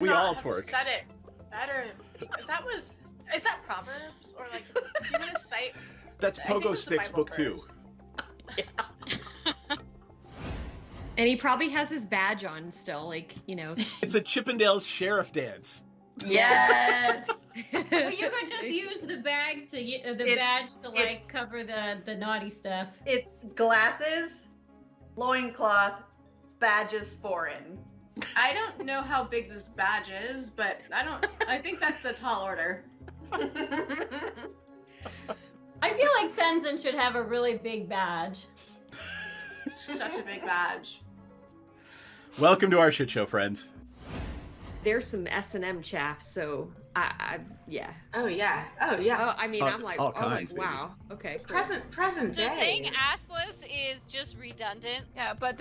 We all twerk. Said it better. Is that Proverbs or like? Do you want to cite? That's Pogo Stick's book 2. Yeah. And he probably has his badge on still, like, you know. It's a Chippendales sheriff dance. Yes. Well, you could just use the badge to like cover the naughty stuff. It's glasses, loincloth, badges foreign. I don't know how big this badge is, but I think that's a tall order. I feel like Sensen should have a really big badge. Such a big badge. Welcome to our shit show, friends. There's some S&M chaff, so yeah. Oh yeah. Oh yeah. Oh, I mean, I'm like, all kinds, wow. Okay. Cool. Present So day. saying assless is just redundant. Yeah, but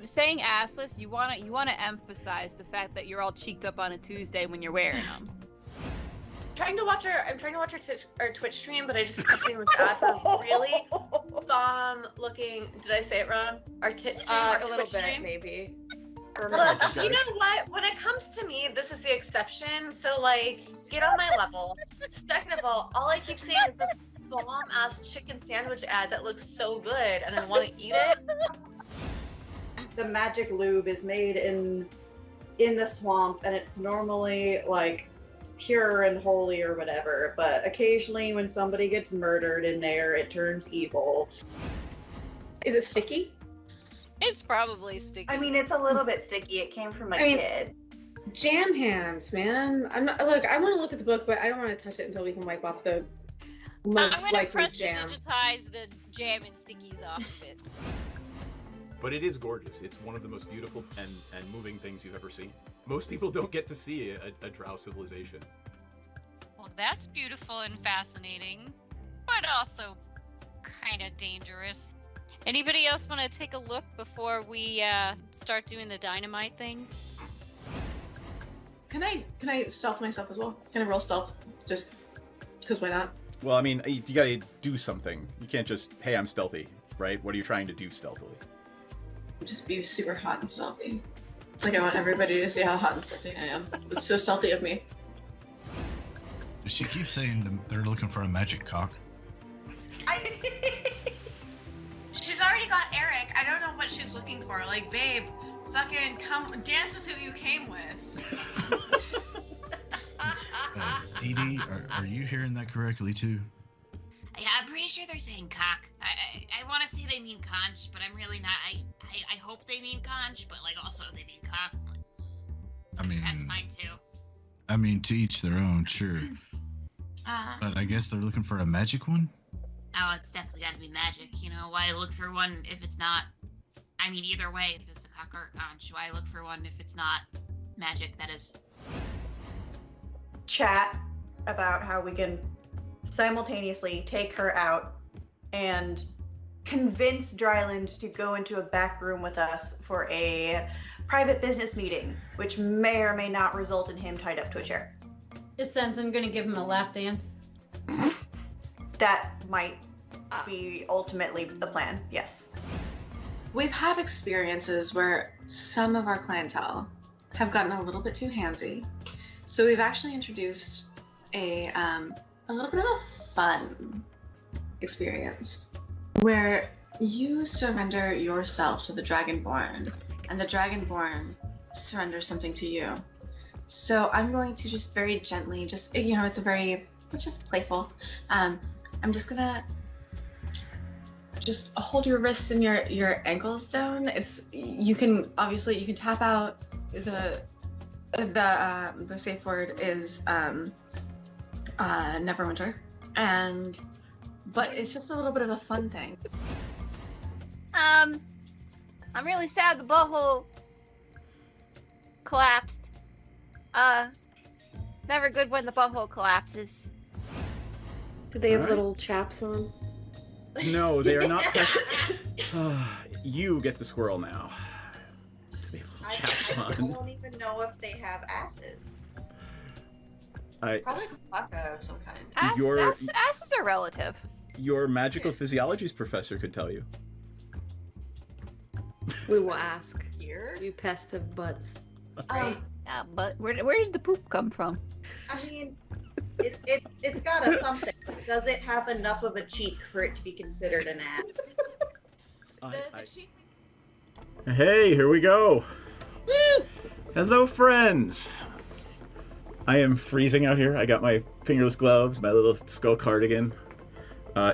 saying assless, you wanna emphasize the fact that you're all cheeked up on a Tuesday when you're wearing them. I'm trying to watch our Twitch stream, but I just kept seeing this ass really bomb looking. Did I say it wrong? Our tit stream, our a little Twitch bit, stream. maybe. Well, you know what? When it comes to me, this is the exception. So, like, get on my level. Second of all I keep seeing is this bomb-ass chicken sandwich ad that looks so good, and I want to eat it. The magic lube is made in the swamp, and it's normally, like, pure and holy or whatever, but occasionally when somebody gets murdered in there, it turns evil. Is it sticky? It's probably sticky. I mean, it's a little bit sticky. It came from a kid. Jam hands, man. I'm not. Look, I want to look at the book, but I don't want to touch it until we can wipe off the most I'm gonna likely press jam. digitize the jam and stickies off of it. But it is gorgeous. It's one of the most beautiful and moving things you've ever seen. Most people don't get to see a drow civilization. Well, that's beautiful and fascinating, but also kind of dangerous. Anybody else want to take a look before we start doing the dynamite thing? Can I stealth myself as well? Can I roll stealth? Just because why not? Well, I mean, you gotta do something. You can't just, hey, I'm stealthy, right? What are you trying to do stealthily? Just be super hot and stealthy. Like I want everybody to see how hot and stealthy I am. It's so stealthy of me. She keeps saying they're looking for a magic cock. She's already got Eric. I don't know what she's looking for. Like, babe, fucking come dance with who you came with. Dee Dee, are you hearing that correctly too? Yeah, I'm pretty sure they're saying cock. I want to say they mean conch, but I'm really not. I hope they mean conch, but like also they mean cock. I mean, that's fine too. I mean, to each their own, sure. But I guess they're looking for a magic one? Oh, it's definitely got to be magic. You know, why look for one if it's not? I mean, either way, if it's a cock or a conch, why look for one if it's not magic? That is. Chat about how we can simultaneously take her out and convince Dryland to go into a back room with us for a private business meeting, which may or may not result in him tied up to a chair. Is Sensen gonna give him a lap dance? That might be ultimately the plan, yes. We've had experiences where some of our clientele have gotten a little bit too handsy. So we've actually introduced a little bit of a fun experience where you surrender yourself to the Dragonborn and the Dragonborn surrenders something to you. So I'm going to just very gently, it's just playful. I'm just gonna just hold your wrists and your ankles down. You can tap out. The safe word is Neverwinter, but it's just a little bit of a fun thing. I'm really sad the butthole collapsed. Never good when the butthole collapses. Do they have Alright. little chaps on? No, they are not. You get the squirrel now. They have little chaps I on. don't even know if they have asses. Probably Klaka of some kind. Asses are relative. Your magical physiologies professor could tell you. We will ask. Here? You pest of butts. Um, Yeah, but where does the poop come from? I mean, it's got a something. Does it have enough of a cheek for it to be considered an ass? Hey, here we go. Woo! Hello, friends. I am freezing out here. I got my fingerless gloves, my little skull cardigan.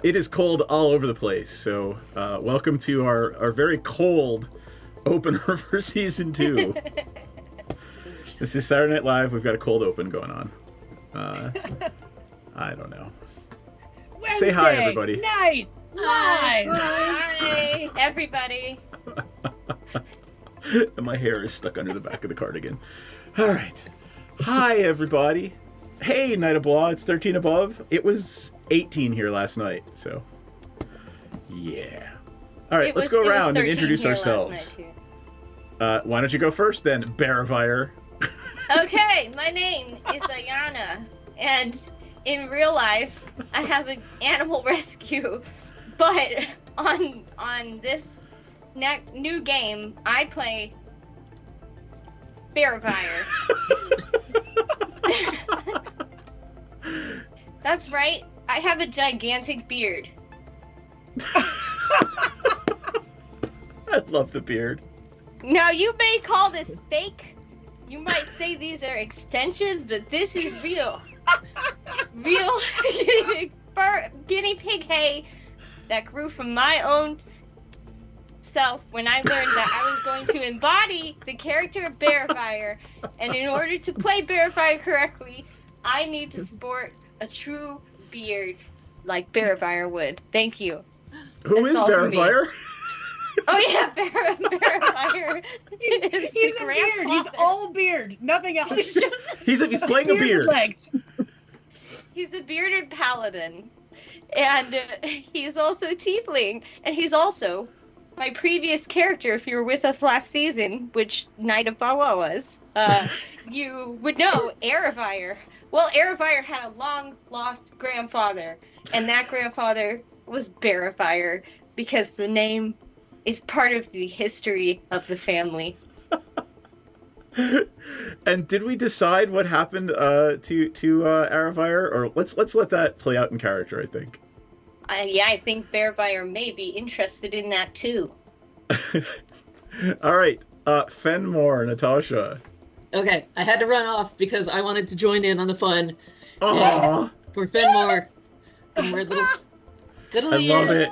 It is cold all over the place, so welcome to our very cold opener for Season 2. This is Saturday Night Live. We've got a cold open going on. I don't know. Wednesday, say hi, everybody. Night live. Hi, everybody. And my hair is stuck under the back of the cardigan. All right. Hi, everybody. Hey, Night of Blah. It's 13 above. It was 18 here last night, so yeah. All right, let's go around and introduce ourselves. Why don't you go first then, Bearfire? Okay, my name is Ayana, and in real life, I have an animal rescue, but on this new game, I play Bearfire. That's right, I have a gigantic beard. I love the beard. Now, you may call this fake. You might say these are extensions, but this is real. Real guinea pig hay that grew from my own self when I learned that I was going to embody the character of Bearfire. And in order to play Bearfire correctly, I need to sport a true beard like Bearfire would. Thank you. Who is Bearfire? Oh yeah, Bearfire. He's a beard. He's all beard. Nothing else. He's playing a beard. Legs. He's a bearded paladin, and he's also a tiefling, and he's also my previous character. If you were with us last season, which Knight of Bawa was, you would know Eravire. Well, Eravire had a long-lost grandfather, and that grandfather was Bearfire, because the name is part of the history of the family. And did we decide what happened to Eravire, or let's let that play out in character? I think. Yeah, I think Bearfire may be interested in that too. All right, Fenmore, Natasha. Okay, I had to run off because I wanted to join in on the fun. Aww. For Fenmore. And we're little I love it.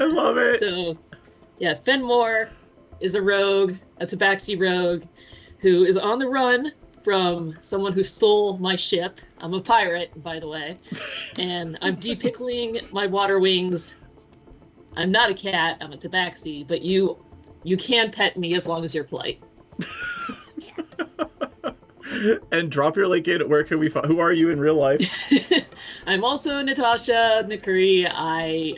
I love it. So, yeah, Fenmore is a rogue, a tabaxi rogue, who is on the run from someone who stole my ship. I'm a pirate, by the way. And I'm depickling my water wings. I'm not a cat, I'm a tabaxi, but you can pet me as long as you're polite. And drop your link in. Where can we find? Who are you in real life? I'm also Natasha Nakuri. I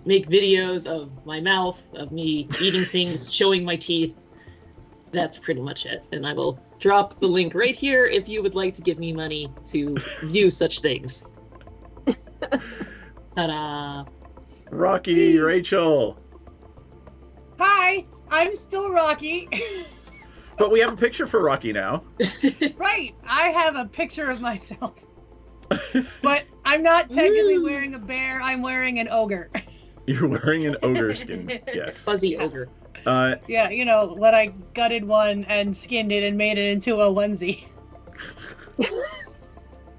make videos of my mouth, of me eating things, showing my teeth. That's pretty much it. And I will drop the link right here if you would like to give me money to view such things. Ta-da! Rocky, Rachel. Hi, I'm still Rocky. But we have a picture for Rocky now. Right, I have a picture of myself. But I'm not technically wearing a bear, I'm wearing an ogre. You're wearing an ogre skin, yes. Fuzzy ogre. Yeah, you know, when I gutted one and skinned it and made it into a onesie.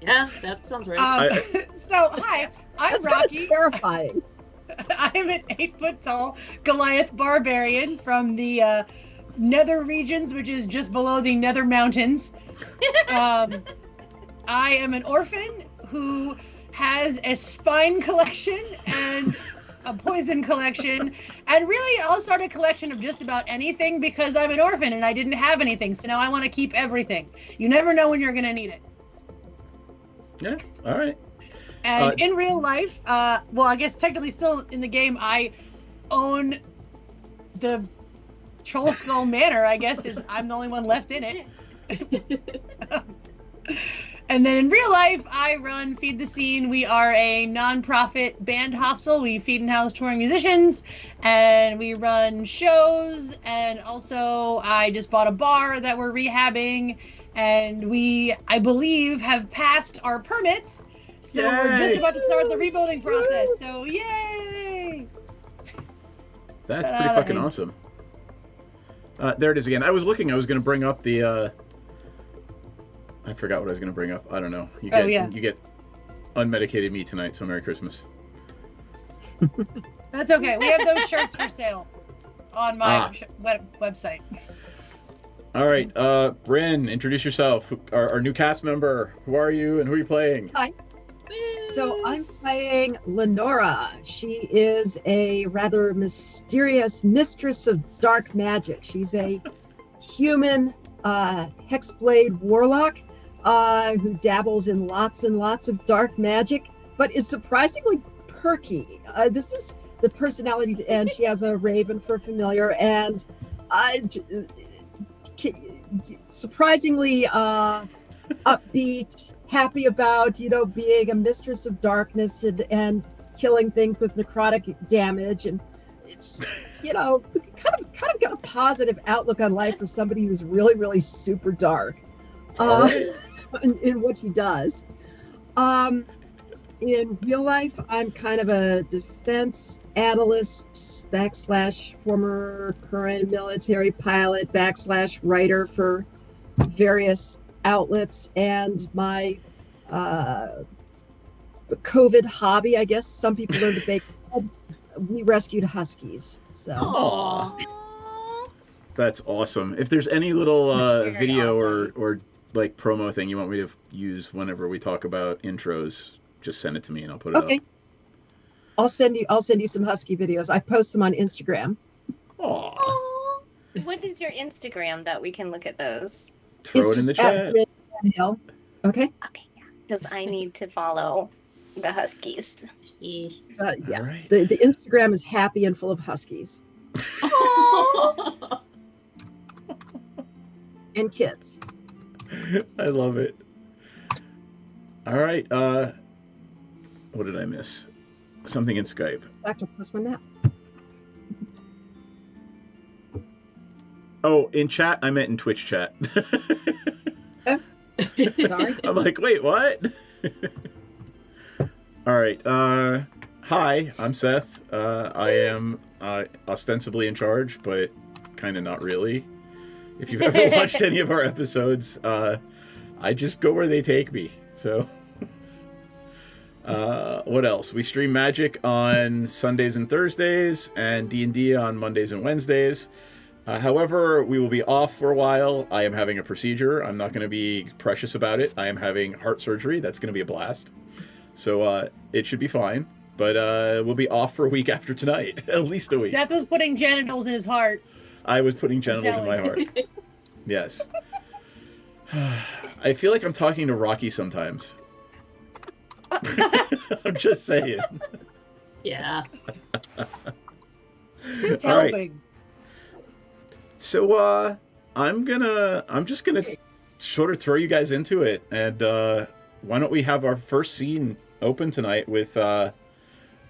Yeah, that sounds right. So, hi, I'm That's Rocky. Terrifying. I'm an 8-foot-tall Goliath barbarian from the Nether regions, which is just below the Nether Mountains. I am an orphan who has a spine collection and a poison collection, and really I'll start a collection of just about anything because I'm an orphan and I didn't have anything, so now I want to keep everything. You never know when you're going to need it. Yeah, all right. And in real life, well, I guess technically still in the game, I own the Troll Skull Manor, I guess. I'm the only one left in it. And then in real life, I run Feed the Scene. We are a non-profit band hostel. We feed and house touring musicians, and we run shows. And also, I just bought a bar that we're rehabbing, and we, I believe, have passed our permits. So we're just about to start the rebuilding process. So yay! That's pretty fucking awesome. There it is again. I was looking. I was going to bring up the. I forgot what I was going to bring up. I don't know. You get unmedicated me tonight, so Merry Christmas. That's okay. We have those shirts for sale on my website. All right, Bryn, introduce yourself. Our new cast member. Who are you, and who are you playing? Hi. So I'm playing Lenora. She is a rather mysterious mistress of dark magic. She's a human hexblade warlock who dabbles in lots and lots of dark magic, but is surprisingly perky. This is the personality, and she has a raven for familiar, and surprisingly upbeat, happy about, being a mistress of darkness and killing things with necrotic damage, and it's, kind of got a positive outlook on life for somebody who's really, really super dark in what she does. In real life, I'm kind of a defense analyst / former current military pilot / writer for various outlets, and my COVID hobby, I guess some people learn to bake. We rescued huskies. So. Aww. That's awesome. If there's any little video or like promo thing you want me to use whenever we talk about intros, just send it to me and I'll put it up. I'll send you some husky videos. I post them on Instagram. Aww. What is your Instagram that we can look at those? Throw it in the chat. Okay. Okay, yeah. Because I need to follow the huskies. Yeah. Right. The Instagram is happy and full of huskies. And kids. I love it. All right. What did I miss? Something in Skype. Back to plus one now. Oh, in chat? I meant in Twitch chat. Sorry. I'm like, wait, what? All right. Hi, I'm Seth. I am ostensibly in charge, but kind of not really. If you've ever watched any of our episodes, I just go where they take me. So, what else? We stream Magic on Sundays and Thursdays, and D&D on Mondays and Wednesdays. However, we will be off for a while. I am having a procedure. I'm not going to be precious about it. I am having heart surgery. That's going to be a blast. So it should be fine. But we'll be off for a week after tonight. At least a week. Seth was putting genitals in his heart. I was putting genitals in my heart. Yes. I feel like I'm talking to Rocky sometimes. I'm just saying. Yeah. Who's All right. helping? So I'm just gonna sort of throw you guys into it, and why don't we have our first scene open tonight with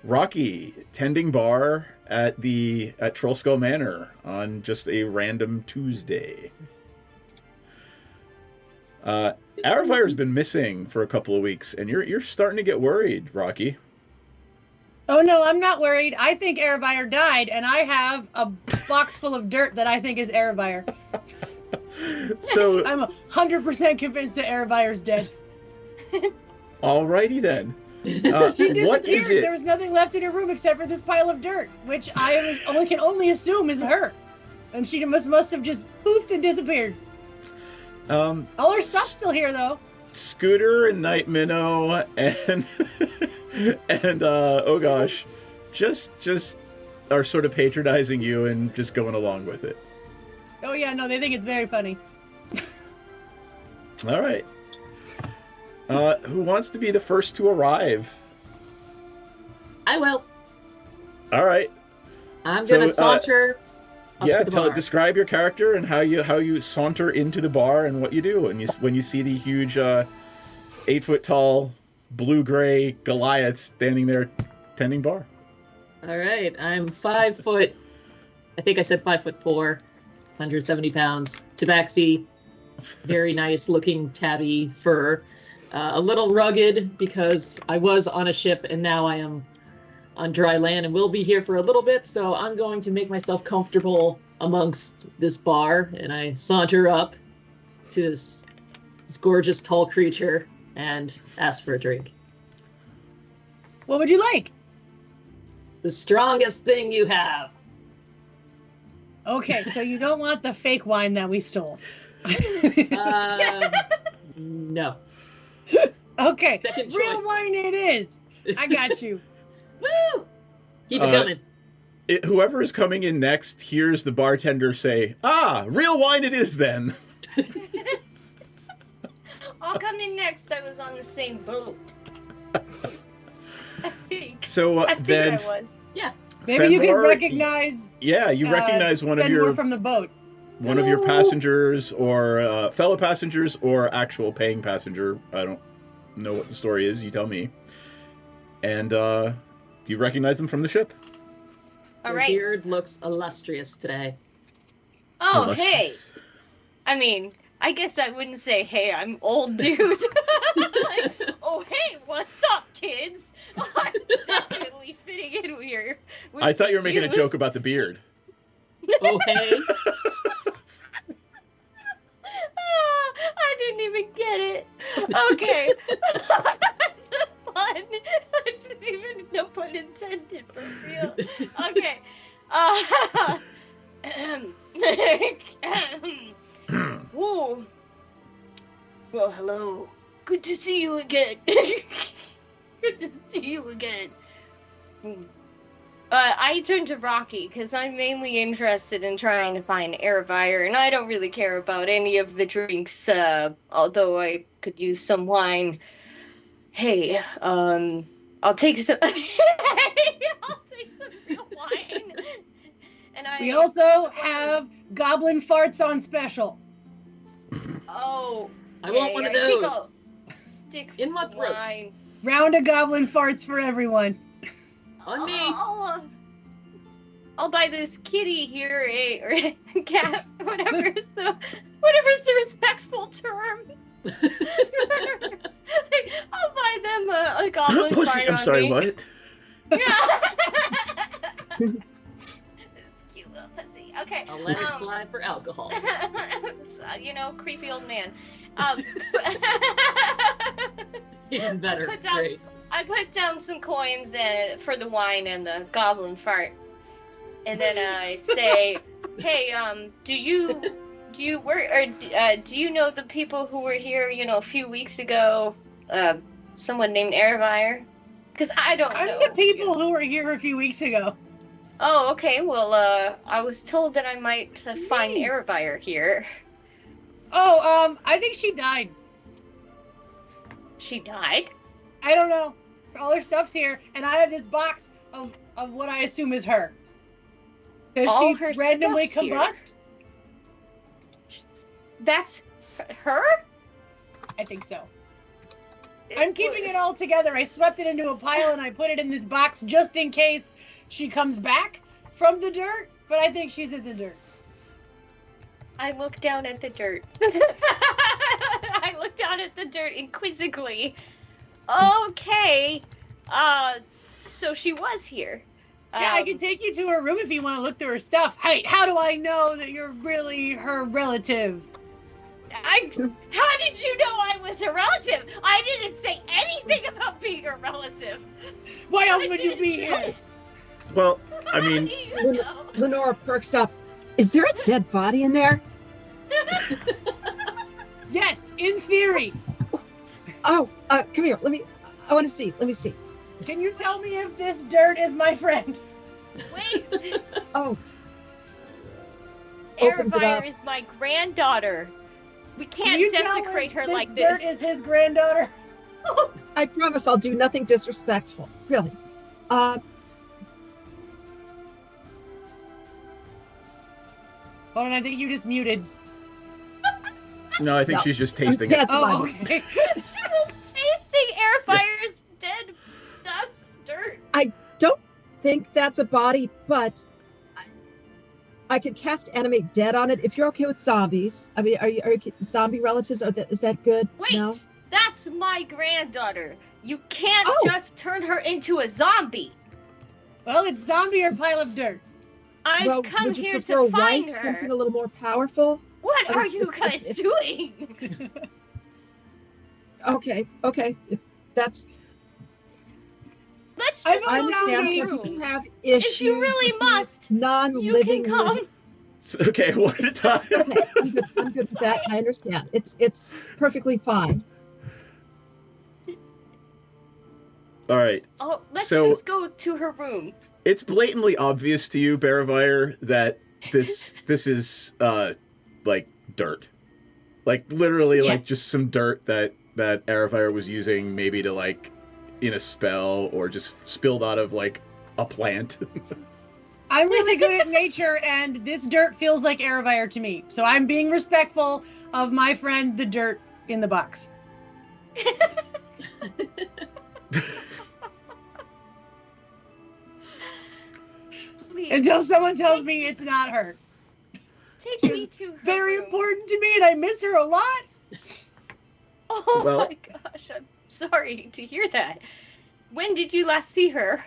Rocky tending bar at Trollskull Manor on just a random Tuesday. Aravire's been missing for a couple of weeks, and you're starting to get worried, Rocky. Oh no, I'm not worried. I think Aravire died, and I have a box full of dirt that I think is Aravire. So I'm 100% convinced that Aravire's dead. Alrighty then. She disappeared. What is it? There was nothing left in her room except for this pile of dirt, which I can only assume is her. And she must have just poofed and disappeared. All her stuff's still here, though. Scooter and Night Minnow and and oh gosh, just are sort of patronizing you and just going along with it. Oh yeah, no, they think it's very funny. All right. Who wants to be the first to arrive? I will. All right. I'm gonna saunter. Yeah, describe your character and how you saunter into the bar and what you do when you see the huge 8-foot tall, blue-gray Goliath standing there tending bar. All right, I'm 5 foot. I think I said 5'4", 170 pounds. Tabaxi, very nice looking tabby fur. A little rugged because I was on a ship and now I am on dry land and will be here for a little bit. So I'm going to make myself comfortable amongst this bar, and I saunter up to this gorgeous tall creature and ask for a drink. What would you like? The strongest thing you have. Okay, so you don't want the fake wine that we stole. No. Okay, Second real choice. wine it is. I got you. Woo! Keep it coming. Whoever is coming in next hears the bartender say, real wine it is then. I'll come in next. I was on the same boat. I think. So I think then... I was. Yeah. Maybe you can Fenmore, recognize. Yeah, you recognize one of Fenmore your from the boat. One of your passengers or fellow passengers or actual paying passenger. I don't know what the story is. You tell me. And you recognize them from the ship. All Your right. beard looks illustrious today. Oh, Illustrious. hey. I mean, I guess I wouldn't say, hey, I'm old, dude. Like, oh, hey, what's up, kids? I'm definitely fitting in here. I thought you were making a joke about the beard. Oh, hey. I didn't even get it. Okay. That's fun. That's even no pun intended, for real. Okay. Whoa. Well, hello. Good to see you again. Good to see you again. I turned to Rocky because I'm mainly interested in trying to find Airfire, and I don't really care about any of the drinks, although I could use some wine. Hey, I'll take some... I'll take some real wine. And We also have goblin farts on special. Oh. I want one of I think those. I'll stick in my throat. wine. Round of goblin farts for everyone. On me. I'll buy this kitty here, or a cat, whatever's the respectful term. I'll buy them a goblin Pussy, fart I'm on sorry, me. what? This cute little pussy. Okay. I'll let it slide for alcohol. Creepy old man. Even better. Great. I put down some coins for the wine and the goblin fart, and then I say, "Hey, do you know the people who were here, a few weeks ago? Someone named Airfire? Because I don't know. I'm the people who were here a few weeks ago. Oh, okay. Well, I was told that I might find Airfire here. Oh, I think she died. She died? I don't know. All her stuff's here, and I have this box of what I assume is her. Does All she her randomly stuff's here. combust? That's her? I think so. I'm keeping it all together. I swept it into a pile and I put it in this box just in case she comes back from the dirt, but I think she's in the dirt. I look down at the dirt. I look down at the dirt inquisitively. Okay. So she was here. Yeah, I can take you to her room if you want to look through her stuff. Hey, how do I know that you're really her relative? How did you know I was a relative? I didn't say anything about being a relative. Why else would you be here? Well, I mean... Lenora perks up. Is there a dead body in there? Yes, in theory. Oh, come here. I want to see. Let me see. Can you tell me if this dirt is my friend? Wait. Oh. Opens it up. Airfire is my granddaughter. We Can can't you tell desecrate if her this like dirt this. is his granddaughter? I promise I'll do nothing disrespectful. Really. Hold on, I think you just muted. No, I think No. she's just tasting it. That's Oh, fine. okay. She was Airfire's dead. That's dirt. I don't think that's a body, but I could cast Animate Dead on it if you're okay with zombies. I mean, are you zombie relatives? Is that good? Wait, No? that's my granddaughter. You can't Oh. just turn her into a zombie. Well, it's zombie or pile of dirt. I've come would you here prefer to find white, her. something a little more powerful? What are you guys doing? Okay. If that's. Let's I just I go to understand the that room. people have issues. If you really with must, you non-living. can come. Okay, one at a time. Okay, I'm good with that. I understand. It's perfectly fine. All right. Oh, let's So- just go to her room. It's blatantly obvious to you, Baravire, that this is like dirt. Like literally like just some dirt that Aravire was using maybe to like in a spell or just spilled out of like a plant. I'm really good at nature, and this dirt feels like Aravire to me. So I'm being respectful of my friend, the dirt in the box. Please, Until someone tells me it's not her. take me to her Very room. important to me, and I miss her a lot. Oh Well- my gosh, I'm sorry to hear that. When did you last see her?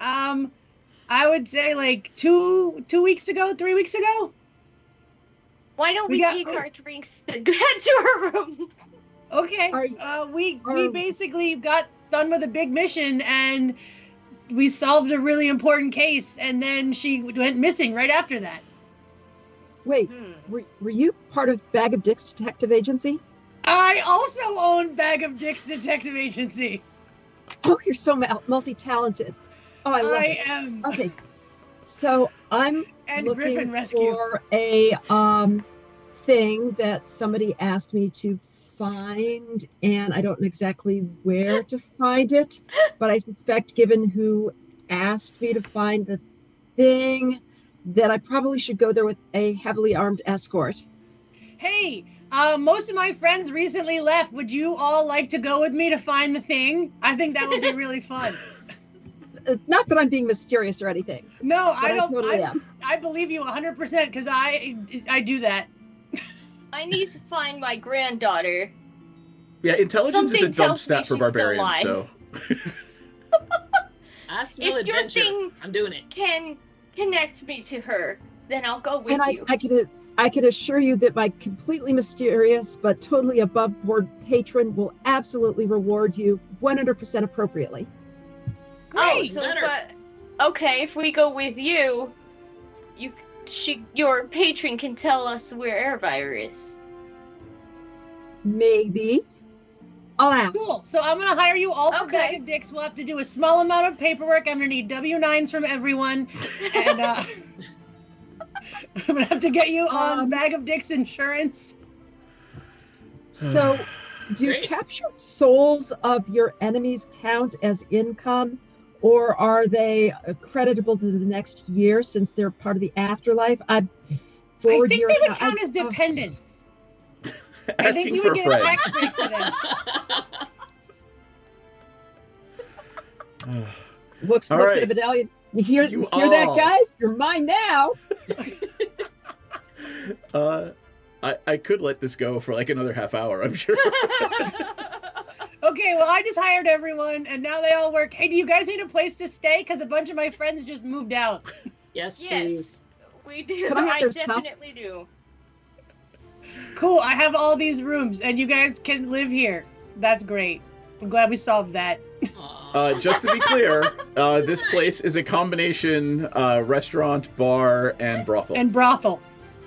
I would say like 2 weeks ago, 3 weeks ago. Why don't We we got- take our drinks and head to her room? Okay. We basically got done with a big mission, and we solved a really important case, and then she went missing right after that. Wait, were you part of Bag of Dicks Detective Agency? I also own Bag of Dicks Detective Agency. Oh, you're so multi-talented. Oh, I love I this. am. Okay, so I'm And looking Griffin Rescue. for a thing that somebody asked me to find, and I don't know exactly where to find it, but I suspect, given who asked me to find the thing, that I probably should go there with a heavily armed escort. Hey, most of my friends recently left. Would you all like to go with me to find the thing? I think that would be really fun. Not that I'm being mysterious or anything. No, but I don't. totally am. I believe you 100% because I do that. I need to find my granddaughter. Yeah, intelligence is a Something dump tells me stat for she's still barbarians, so I smell If your adventure. thing I'm doing it. can connect me to her, then I'll go with And you. I could assure you that my completely mysterious but totally above board patron will absolutely reward you 100% appropriately. Oh, Great. so if we go with you, your patron can tell us where Airfire is. Maybe. I'll ask. Cool. So I'm gonna hire you all for Okay. Bag of Dicks. We'll have to do a small amount of paperwork. I'm gonna need W-9s from everyone, and I'm gonna have to get you on Bag of Dicks insurance. So, do Great. captured souls of your enemies count as income, or are they creditable to the next year since they're part of the afterlife? I think they would count as dependents. I think asking you for would a get a friend. tax break for them. Looks All at right. the medallion. You hear You that, all. guys? You're mine now. I could let this go for like another half hour, I'm sure. Okay, well, I just hired everyone, and now they all work. Hey, do you guys need a place to stay? Because a bunch of my friends just moved out. Yes, please. Yes, we do. Can I have I their stuff? definitely do. Cool, I have all these rooms, and you guys can live here. That's great. I'm glad we solved that. Aw. Just to be clear, this place is a combination restaurant, bar, and brothel. And brothel.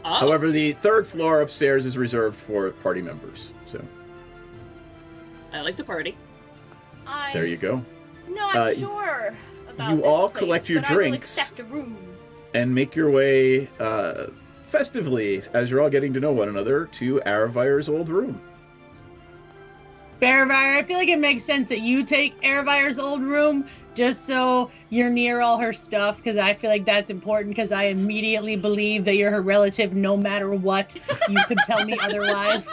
Oh, However, the third floor upstairs is reserved for party members. So I like the party. there you go. Not sure about you this all place, collect your but I will drinks. accept a room. And make your way festively, as you're all getting to know one another, to Aravire's old room. Bearvire, I feel like it makes sense that you take Aravire's old room just so you're near all her stuff, because I feel like that's important, because I immediately believe that you're her relative no matter what. You could tell me otherwise.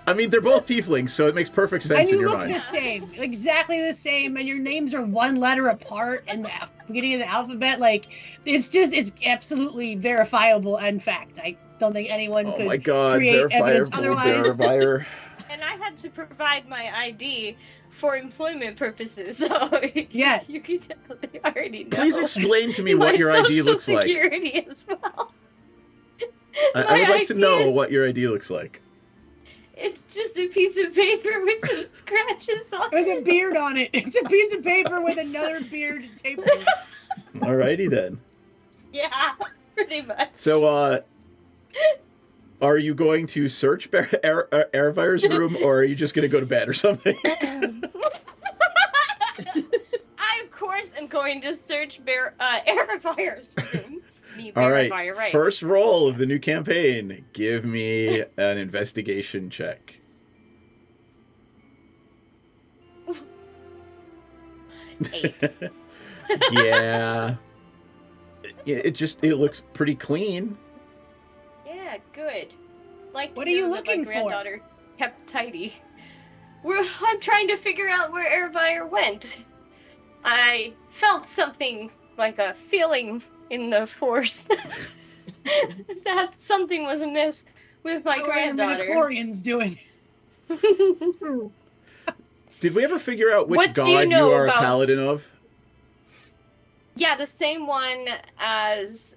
I mean, they're both tieflings, so it makes perfect And sense in you your look mind. the same, exactly the same, and your names are one letter apart in the beginning of the alphabet. Like, it's absolutely verifiable and fact. I don't think anyone Oh could my god, create evidence verifier, otherwise. verifier. And I had to provide my ID for employment purposes, so Yes. you can tell they already know. Please explain to me my what your ID social looks like. security as well. I would My like to ID know is- what your ID looks like. It's just a piece of paper with some scratches on With it. a beard on it. It's a piece of paper with another beard taped to it. Alrighty then. Yeah, pretty much. So, are you going to search Airfire's room, or are you just going to go to bed or something? I, of course, am going to search Airfire's room. All right. Verifier, right. First roll of the new campaign. Give me an investigation check. 8. Yeah. It looks pretty clean. Yeah, good. Like to What are you know that looking my for? granddaughter kept tidy. I'm trying to figure out where Airfire went. I felt something like a feeling in the force that something was amiss with my How are your granddaughter. midichlorians doing? Did we ever figure out which What do god you know are about- a paladin of? Yeah, the same one as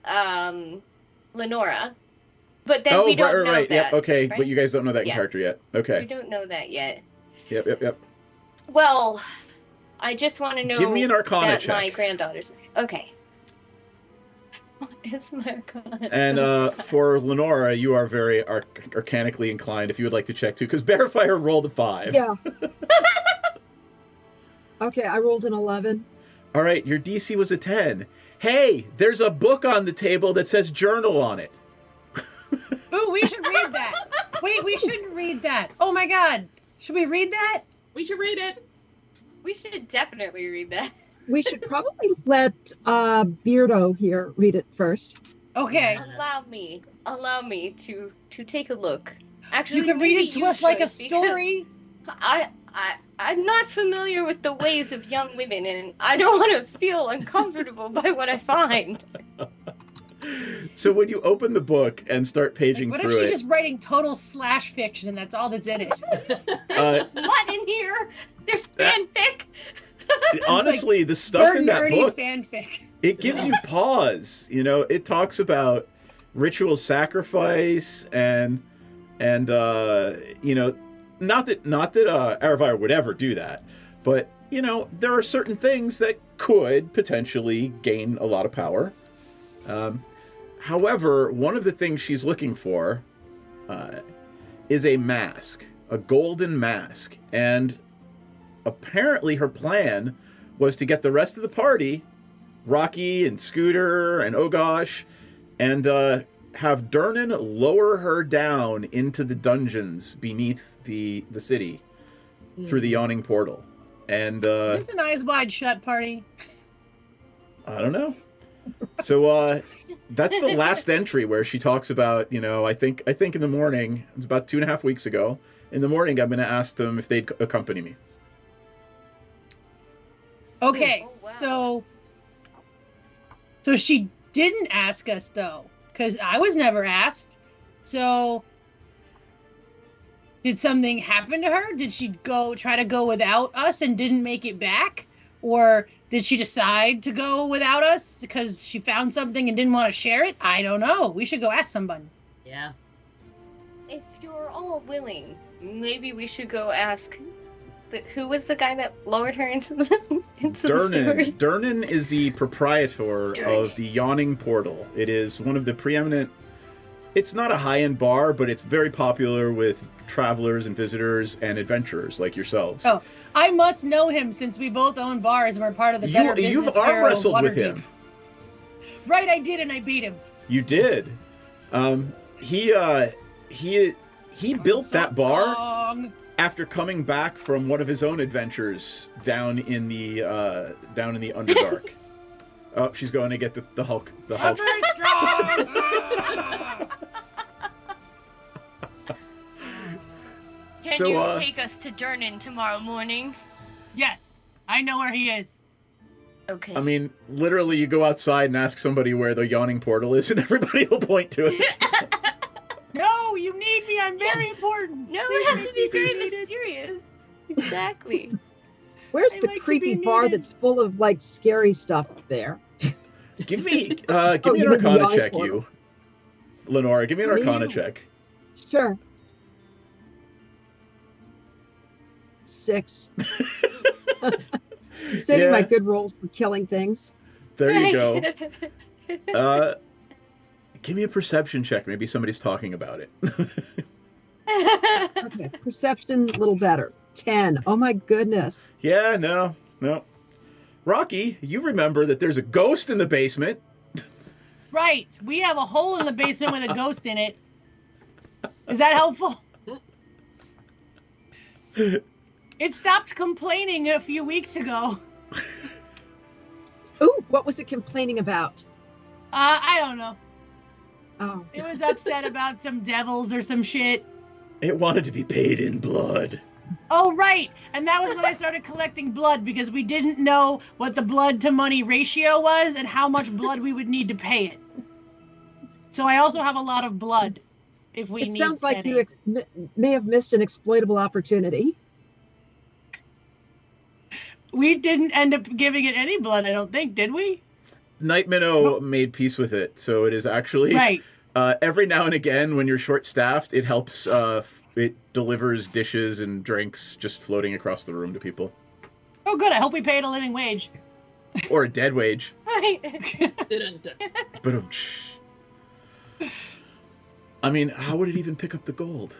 Lenora. But then Oh, we don't right, know right. that. Yep, okay, right? but you guys don't know that in Yeah. character yet. We Okay. don't know that yet. Yep. Well, I just want to know Give me an Arcana that check. my granddaughter's okay. What is my Arcana? And for Lenora, you are very arcanically inclined if you would like to check too, because Bearfire rolled a 5. Yeah. Okay, I rolled an 11. All right, your DC was a 10. Hey, there's a book on the table that says journal on it. Ooh, we should read that. Wait, we shouldn't read that. Oh my god. Should we read that? We should read it. We should definitely read that. We should probably let Beardo here read it first. Okay. Allow me to take a look. Actually, You can read maybe it to you us like a should, because story. I'm not familiar with the ways of young women, and I don't want to feel uncomfortable by what I find. So when you open the book and start paging What if through she's it, just writing total slash fiction and that's all that's in it? There's smut in here. There's fanfic. honestly, the stuff in that nerdy book, fanfic. it gives you pause. You know, it talks about ritual sacrifice and you know, not that Aravire would ever do that, but you know, there are certain things that could potentially gain a lot of power. However, one of the things she's looking for is a mask, a golden mask, and apparently her plan was to get the rest of the party, Rocky and Scooter and Ogosh, and have Durnan lower her down into the dungeons beneath the city through the yawning portal. And Is this an eyes wide shut party? I don't know. So that's the last entry where she talks about, you know, I think in the morning, it was about 2.5 weeks ago, in the morning I'm going to ask them if they'd accompany me. Okay, so she didn't ask us though, because I was never asked. So did something happen to her? Did she try to go without us and didn't make it back? Or did she decide to go without us because she found something and didn't want to share it? I don't know. We should go ask somebody. Yeah. If you're all willing, maybe we should go ask. Who was the guy that lowered her into the sewers? Durnan is the proprietor of the Yawning Portal. It is one of the preeminent... It's not a high-end bar, but it's very popular with travelers and visitors and adventurers like yourselves. Oh, I must know him since we both own bars and we're part of the Better Business You've Bureau arm of wrestled with Waterdeep. him. Right, I did, and I beat him. You did. He built that bar after coming back from one of his own adventures down in the Underdark. Oh, she's going to get the Hulk. The Hulk. I'm very strong. Can So, you take us to Durnan tomorrow morning? Yes, I know where he is. Okay. I mean, literally, you go outside and ask somebody where the yawning portal is, and everybody will point to it. No, you need me. I'm very important. No, we have to be very mysterious. Exactly. Where's I the like to creepy be bar needed. that's full of like scary stuff there? Give me Oh, an you mean the Arcana yawning check, portal. you. Lenora, give me an Me? Arcana check. Sure. 6. I'm saving my Yeah. good rolls for killing things. There you go. Give me a perception check. Maybe somebody's talking about it. Okay, perception a little better. 10. Oh my goodness. Yeah, no. Rocky, you remember that there's a ghost in the basement. Right. We have a hole in the basement with a ghost in it. Is that helpful? It stopped complaining a few weeks ago. Ooh, what was it complaining about? I don't know. Oh. It was upset about some devils or some shit. It wanted to be paid in blood. Oh, right. And that was when I started collecting blood because we didn't know what the blood to money ratio was and how much blood we would need to pay it. So I also have a lot of blood if we It need sounds like spending. you may have missed an exploitable opportunity. We didn't end up giving it any blood, I don't think, did we? Night Minnow made peace with it, so it is actually Right. Every now and again, when you're short-staffed, it helps. It delivers dishes and drinks just floating across the room to people, Oh, good. I hope we paid a living wage. or a dead wage. Dun-dun-dun. But I mean, how would it even pick up the gold?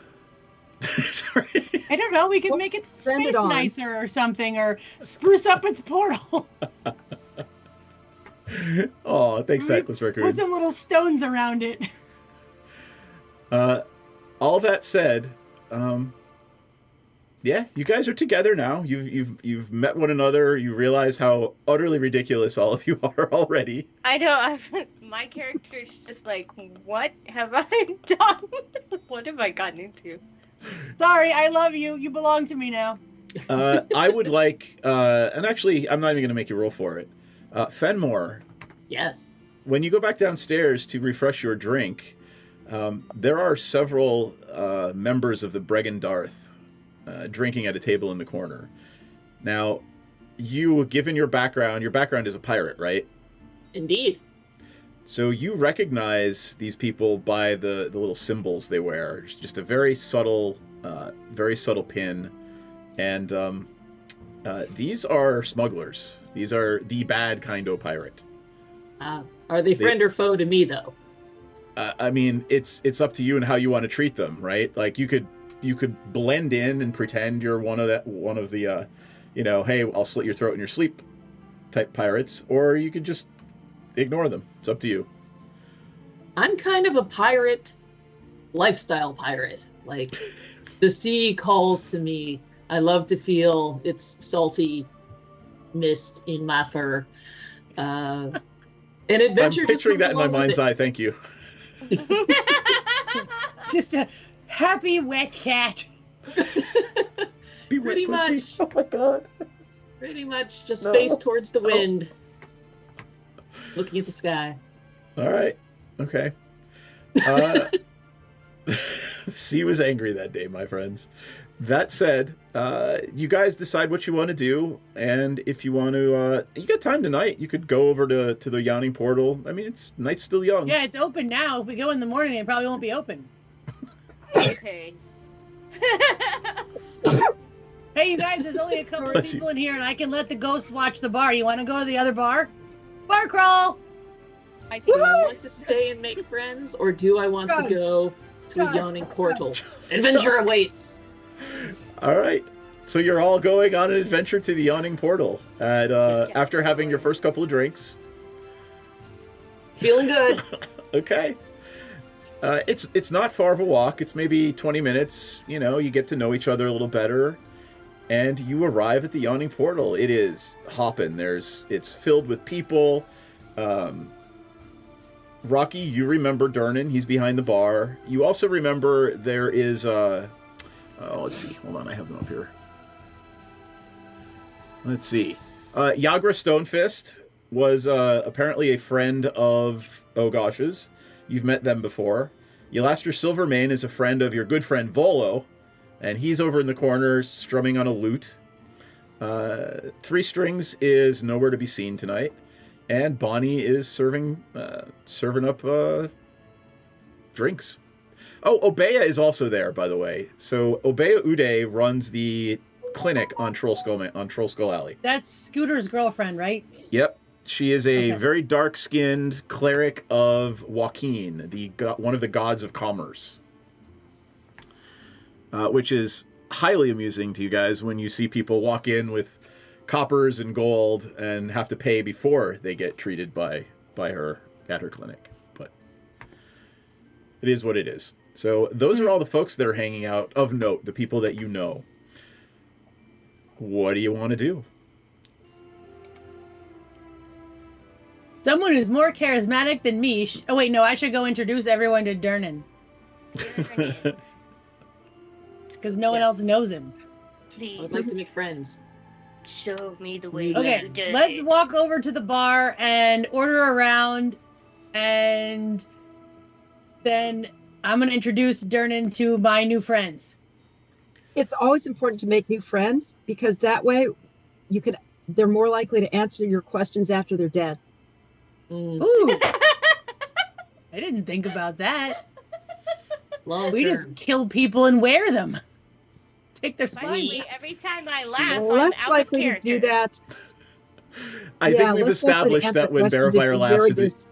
Sorry. I don't know. We could Well, make it send it space on. nicer or something, or spruce up its portal. Oh, thanks, Tactless Put Raccoon. some little stones around it. All that said, yeah, you guys are together now. You've met one another. You realize how utterly ridiculous all of you are already. I know. My character's just like, what have I done? What have I gotten into? Sorry, I love you. You belong to me now. I would like, and actually, I'm not even going to make you roll for it. Fenmore, Yes. when you go back downstairs to refresh your drink, there are several members of the Bregan Darth drinking at a table in the corner. Now, you, given your background is a pirate, right? Indeed. So you recognize these people by the little symbols they wear. It's just a very subtle pin. And these are smugglers. These are the bad kind of pirate. Are they friend or foe to me, though? I mean, it's up to you and how you want to treat them, right? Like you could blend in and pretend you're one of the, hey, I'll slit your throat in your sleep type pirates, or you could just ignore them. It's up to you. I'm kind of a pirate, lifestyle pirate. Like, the sea calls to me. I love to feel its salty mist in my fur. An adventure. I'm picturing that in my mind's eye. eye. Thank you. Just a happy wet cat. Be Pretty wet pussy. much. Oh my god. Pretty much just No. face towards the wind, looking at the sky. All right. Okay. The sea was angry that day, my friends. That said, you guys decide what you want to do, and if you want to, you got time tonight. You could go over to the yawning portal. I mean, night's still young. Yeah, it's open now. If we go in the morning, it probably won't be open. Okay. Hey, you guys, there's only a couple of Bless you. people in here, and I can let the ghosts watch the bar. You want to go to the other bar? Bar crawl! Do I want to stay and make friends, or do I want to God. go to a God. yawning portal? Adventure awaits. All right. So you're all going on an adventure to the yawning portal after having your first couple of drinks. Feeling good. Okay. It's not far of a walk. It's maybe 20 minutes. You get to know each other a little better, and you arrive at the yawning portal. It is hopping. It's filled with people. Rocky, you remember Durnan. He's behind the bar. You also remember there is let's see. Hold on, I have them up here. Let's see. Yagra Stonefist was apparently a friend of Ogosh's. You've met them before. Yelaster Silvermane is a friend of your good friend Volo, and he's over in the corner strumming on a lute. Three Strings is nowhere to be seen tonight, and Bonnie is serving up drinks. Oh, Obeya is also there, by the way. So Obeya Uday runs the clinic on Troll Skull Alley. That's Scooter's girlfriend, right? Yep. She is a very dark-skinned cleric of Joaquin, one of the gods of commerce. Which is highly amusing to you guys when you see people walk in with coppers and gold and have to pay before they get treated by her at her clinic. But it is what it is. So those are all the folks that are hanging out of note, the people that you know. What do you want to do? Someone who's more charismatic than me. Oh, wait, no, I should go introduce everyone to Durnan. It's because no one else knows him. Please. I would like to make friends. Show me the way Okay, to do it. let's walk over to the bar and order around, and then I'm going to introduce Durnan to my new friends. It's always important to make new friends because that way they're more likely to answer your questions after they're dead. Ooh. I didn't think about that. We just kill people and wear them. Take their spine. Every time I laugh, Less I'm out likely of to do character. that. I think we've established that when Barrowfire laughs,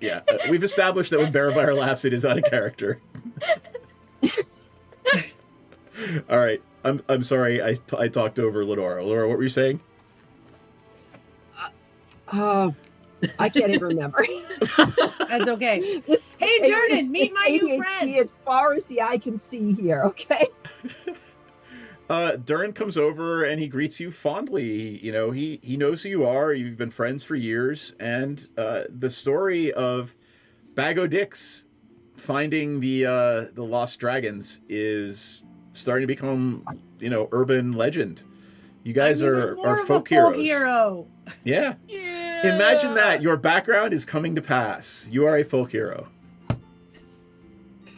yeah, we've established that when Barrowfire laughs, it is out of character. All right, I'm sorry. I talked over Lenora. Lenora, what were you saying? I can't even remember. That's okay. Hey, Durnan, meet my new friend. As far as the eye can see here, okay? Durnan comes over and he greets you fondly. You know, he knows who you are. You've been friends for years, and the story of Bag O' Dicks finding the lost dragons is starting to become, urban legend. You guys are folk heroes. Hero. Yeah. Imagine that. Your background is coming to pass. You are a folk hero.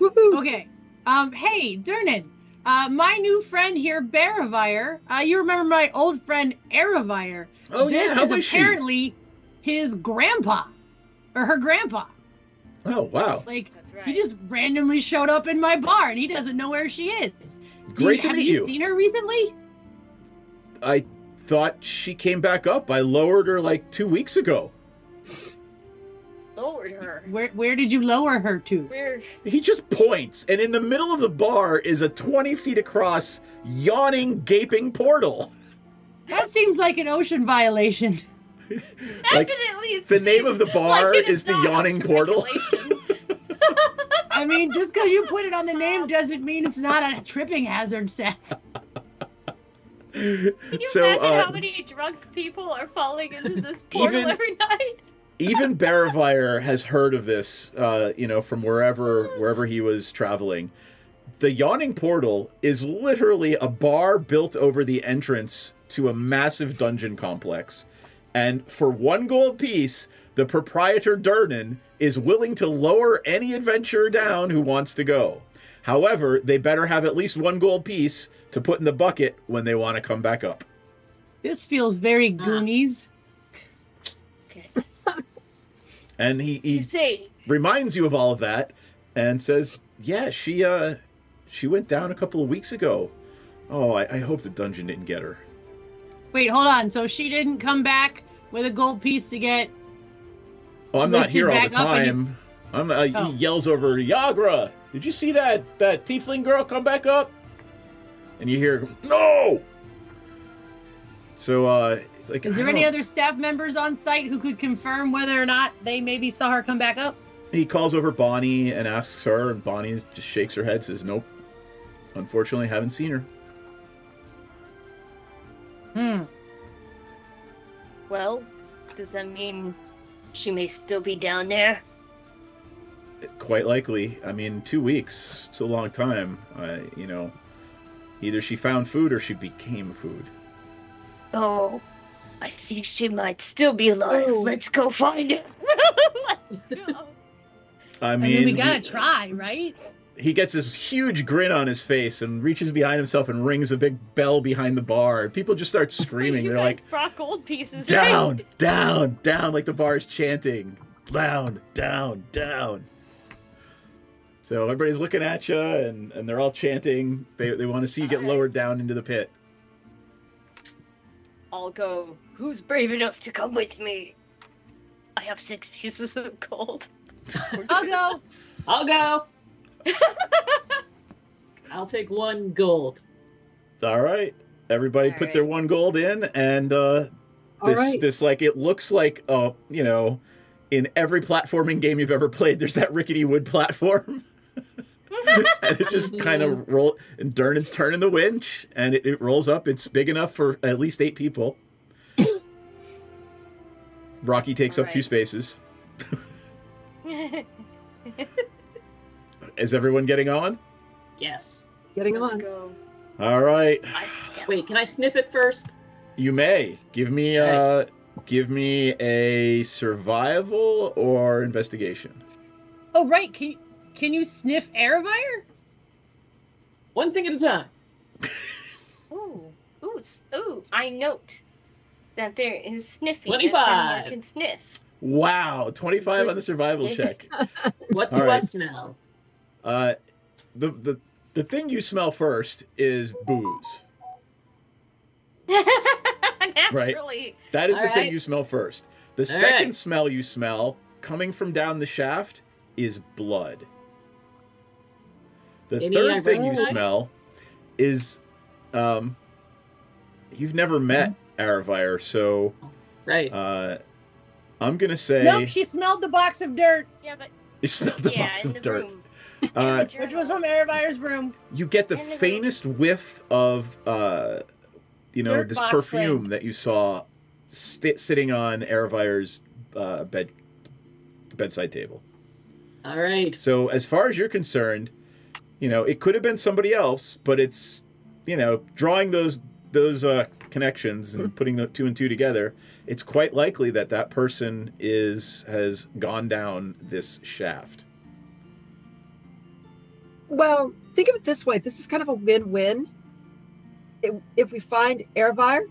Okay. Hey, Durnan. My new friend here, Barrowfire. You remember my old friend Aravire. Oh, yeah. How was she? Apparently his grandpa. Or her grandpa. Oh, wow. Like, he just randomly showed up in my bar and he doesn't know where she is. Great to meet you. Have you seen her recently? I thought she came back up. I lowered her like 2 weeks ago. Lowered her? Where did you lower her to? Where? He just points, and in the middle of the bar is a 20 feet across, yawning, gaping portal. That seems like an ocean violation. Definitely. The name of the bar is the Yawning Portal. I mean, just because you put it on the name doesn't mean it's not a tripping hazard, Seth. Can you imagine how many drunk people are falling into this portal every night? Even Barrowfire has heard of this, from wherever he was traveling. The Yawning Portal is literally a bar built over the entrance to a massive dungeon complex. And for 1 gold piece, the proprietor Durnan is willing to lower any adventurer down who wants to go. However, they better have at least 1 gold piece to put in the bucket when they want to come back up. This feels very Goonies. Okay. And he reminds you of all of that and says, yeah, she went down a couple of weeks ago. Oh, I hope the dungeon didn't get her. Wait, hold on. So she didn't come back with a gold piece to get... Oh, I'm not here all the time. He yells over, Yagra, did you see that tiefling girl come back up? And you hear, no! So, it's like... Is there any other staff members on site who could confirm whether or not they maybe saw her come back up? He calls over Bonnie and asks her, and Bonnie just shakes her head, says, nope. Unfortunately, haven't seen her. Well, does that mean she may still be down there? Quite likely. I mean, 2 weeks, it's a long time. Either she found food or she became food. Oh, I think she might still be alive. Oh. Let's go find her. Let's go. I mean, we mean, gotta try, right? he gets this huge grin on his face and reaches behind himself and rings a big bell behind the bar. People just start screaming. You They're guys like, brought gold pieces. down, down, down, like the bar is chanting. Down, down, down. So everybody's looking at you, and they're all chanting. They want to see you get lowered down into the pit. I'll go. Who's brave enough to come with me? I have 6 pieces of gold. I'll go. I'll go. I'll take 1 gold. All right. Everybody put their 1 gold in, and this like, it looks like, you know, in every platforming game you've ever played, there's that rickety wood platform. And it just kind of roll, and Durnan's turning the winch, and it rolls up. It's big enough for at least 8 people. Rocky takes up 2 spaces. Is everyone getting on? Yes. Getting Let's on. go. All right. Wait, can I sniff it first? You may. Give me a survival or investigation. Oh, right. Can you sniff Aravire? One thing at a time. Ooh, I note that there is sniffing. 25. And can sniff. Wow, 25 on the survival check. What All do I right. smell? The thing you smell first is booze. Naturally. That is All the thing right. you smell first. The All second right. smell you smell coming from down the shaft is blood. The Any third thing you ironics? smell is you've never met Aravire, so right. I'm gonna say Nope, she smelled the box of dirt. Yeah, but you smelled the box in of the dirt. room. Which was from Aravire's room. You get the faintest whiff of Dirt this box perfume friend. that you saw sitting on Aravire's bedside table. All right. So as far as you're concerned, it could have been somebody else, but it's drawing those connections and putting the 2 and 2 together. It's quite likely that person has gone down this shaft. Well, think of it this way. This is kind of a win-win. If we find Aravire,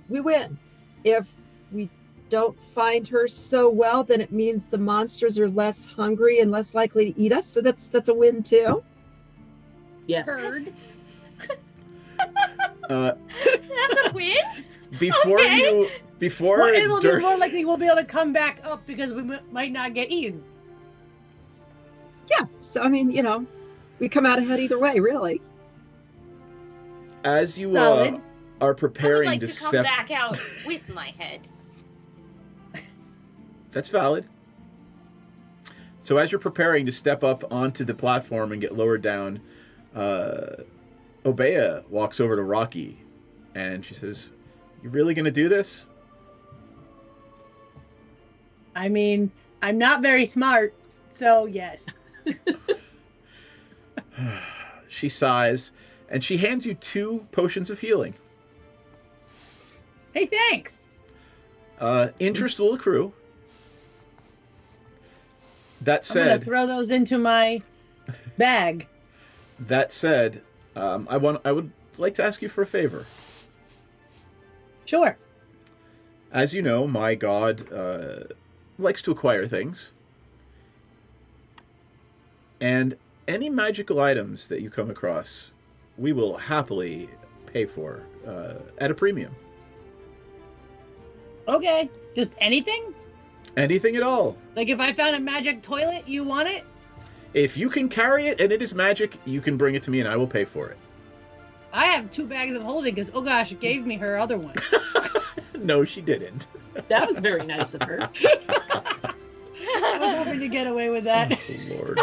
we win. If we don't find her so well, then it means the monsters are less hungry and less likely to eat us. So that's a win too. Yes. Heard. That's a win? Before Okay. Well, it'll be Dur- more likely we'll be able to come back up because we might not get eaten. Yeah. So I mean, we come out ahead either way, really. as you Solid. are I would preparing like to to come step, back out with my head. that's valid. So as you're preparing to step up onto the platform and get lowered down, Obeah walks over to Rocky, and she says, "You really gonna do this?" I mean, I'm not very smart, so yes. She sighs, and she hands you 2 potions of healing. Hey, thanks. Interest will accrue. That I'm gonna said, throw those into my bag. I would like to ask you for a favor. Sure. As you know, my god likes to acquire things. And any magical items that you come across, we will happily pay for at a premium. Okay. Just anything? Anything at all. Like if I found a magic toilet, you want it? If you can carry it and it is magic, you can bring it to me and I will pay for it. I have 2 bags of holding because, oh gosh, it gave me her other one. No, she didn't. That was very nice of her. I was hoping to get away with that. Oh, Lord.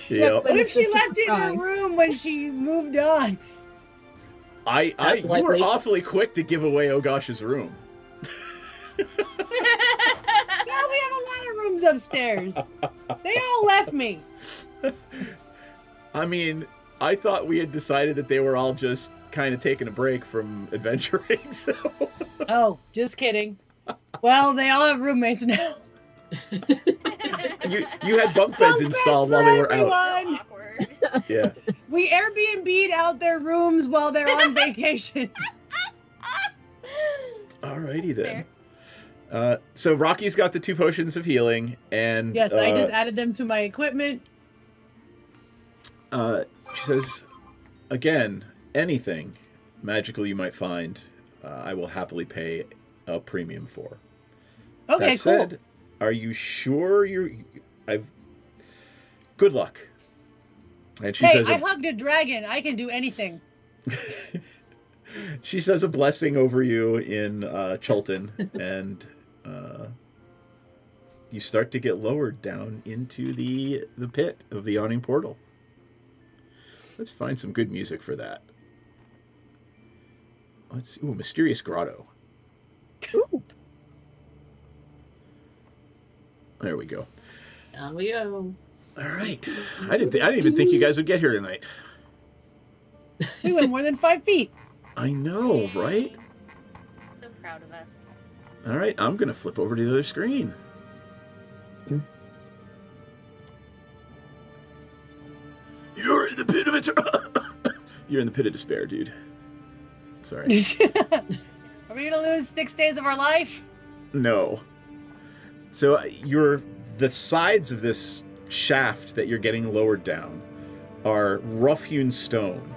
Yeah. What if she left it in her room when she moved on? You were awfully quick to give away Ogosh's room. No, we have a lot of rooms upstairs. They all left me. I mean, I thought we had decided that they were all just kind of taking a break from adventuring. So. Oh, just kidding. Well, they all have roommates now. You had bunk beds installed while they were out. Yeah. We Airbnb'd out their rooms while they're on vacation. Alrighty then. So Rocky's got the 2 potions of healing, and yes, I just added them to my equipment. She says, again, anything magical you might find, I will happily pay a premium for. Okay, that said, are you sure good luck. And she says, I hugged a dragon. I can do anything. She says a blessing over you in Chultan, and you start to get lowered down into the pit of the yawning portal. Let's find some good music for that. Let's see. Ooh, Mysterious Grotto. Ooh. There we go. Down we go. All right. I didn't even think you guys would get here tonight. We went more than 5 feet. I know, right? So proud of us. All right, I'm gonna flip over to the other screen. You're in the pit of You're in the pit of despair, dude. Sorry. Are we gonna lose 6 days of our life? No. So the sides of this shaft that you're getting lowered down are rough-hewn stone,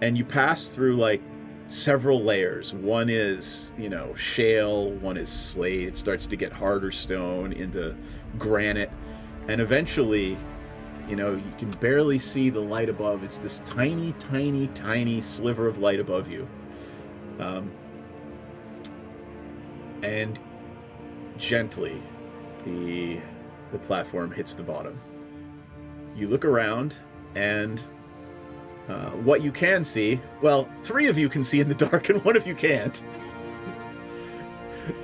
and you pass through like several layers. One is, shale, one is slate. It starts to get harder stone into granite, and eventually, you can barely see the light above. It's this tiny, tiny, tiny sliver of light above you. And gently, the platform hits the bottom. You look around, and what you can see, well, 3 of you can see in the dark, and 1 of you can't.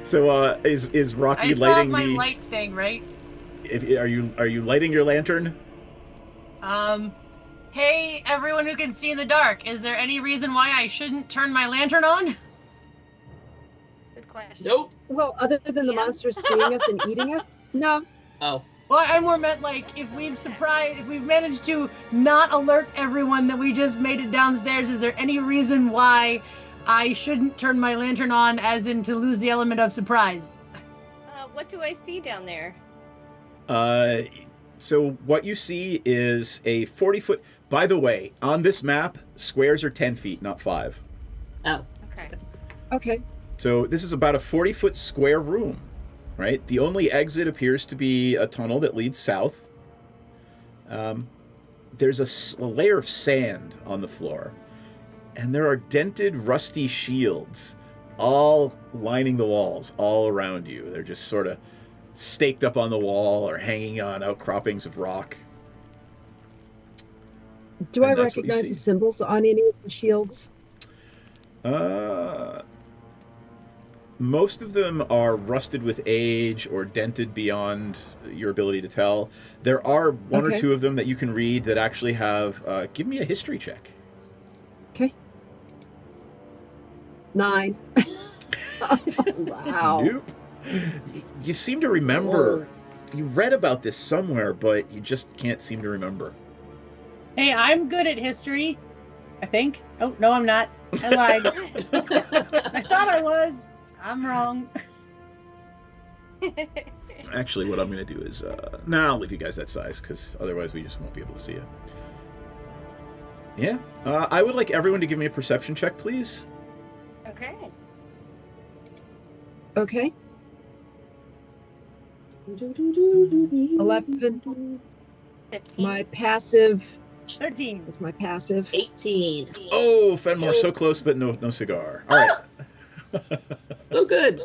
So, is Rocky lighting my light thing, right? Are you lighting your lantern? Hey, everyone who can see in the dark, is there any reason why I shouldn't turn my lantern on? Good question. Nope. Well, other than the monsters seeing us and eating us, no. Oh. Well, I more meant like if we've managed to not alert everyone that we just made it downstairs, is there any reason why I shouldn't turn my lantern on, as in to lose the element of surprise? What do I see down there? So what you see is a 40-foot... By the way, on this map, squares are 10 feet, not 5. Oh. Okay. So this is about a 40-foot square room, right? The only exit appears to be a tunnel that leads south. There's a layer of sand on the floor, and there are dented, rusty shields all lining the walls all around you. They're just sort of staked up on the wall or hanging on outcroppings of rock. Do I recognize the symbols on any of the shields? Most of them are rusted with age or dented beyond your ability to tell. There are one or 2 of them that you can read that actually have... give me a history check. Okay. 9. Wow. Nope. You seem to remember... You read about this somewhere, but you just can't seem to remember. Hey, I'm good at history, I think. Oh, no, I'm not. I lied. I thought I was. I'm wrong. Actually, what I'm going to do is... I'll leave you guys that size, because otherwise we just won't be able to see you. Yeah. I would like everyone to give me a perception check, please. Okay. Okay. 11. 15. My passive... 13. What's my passive? 18. Oh, Fenmore, so close, but no cigar. All right. So good.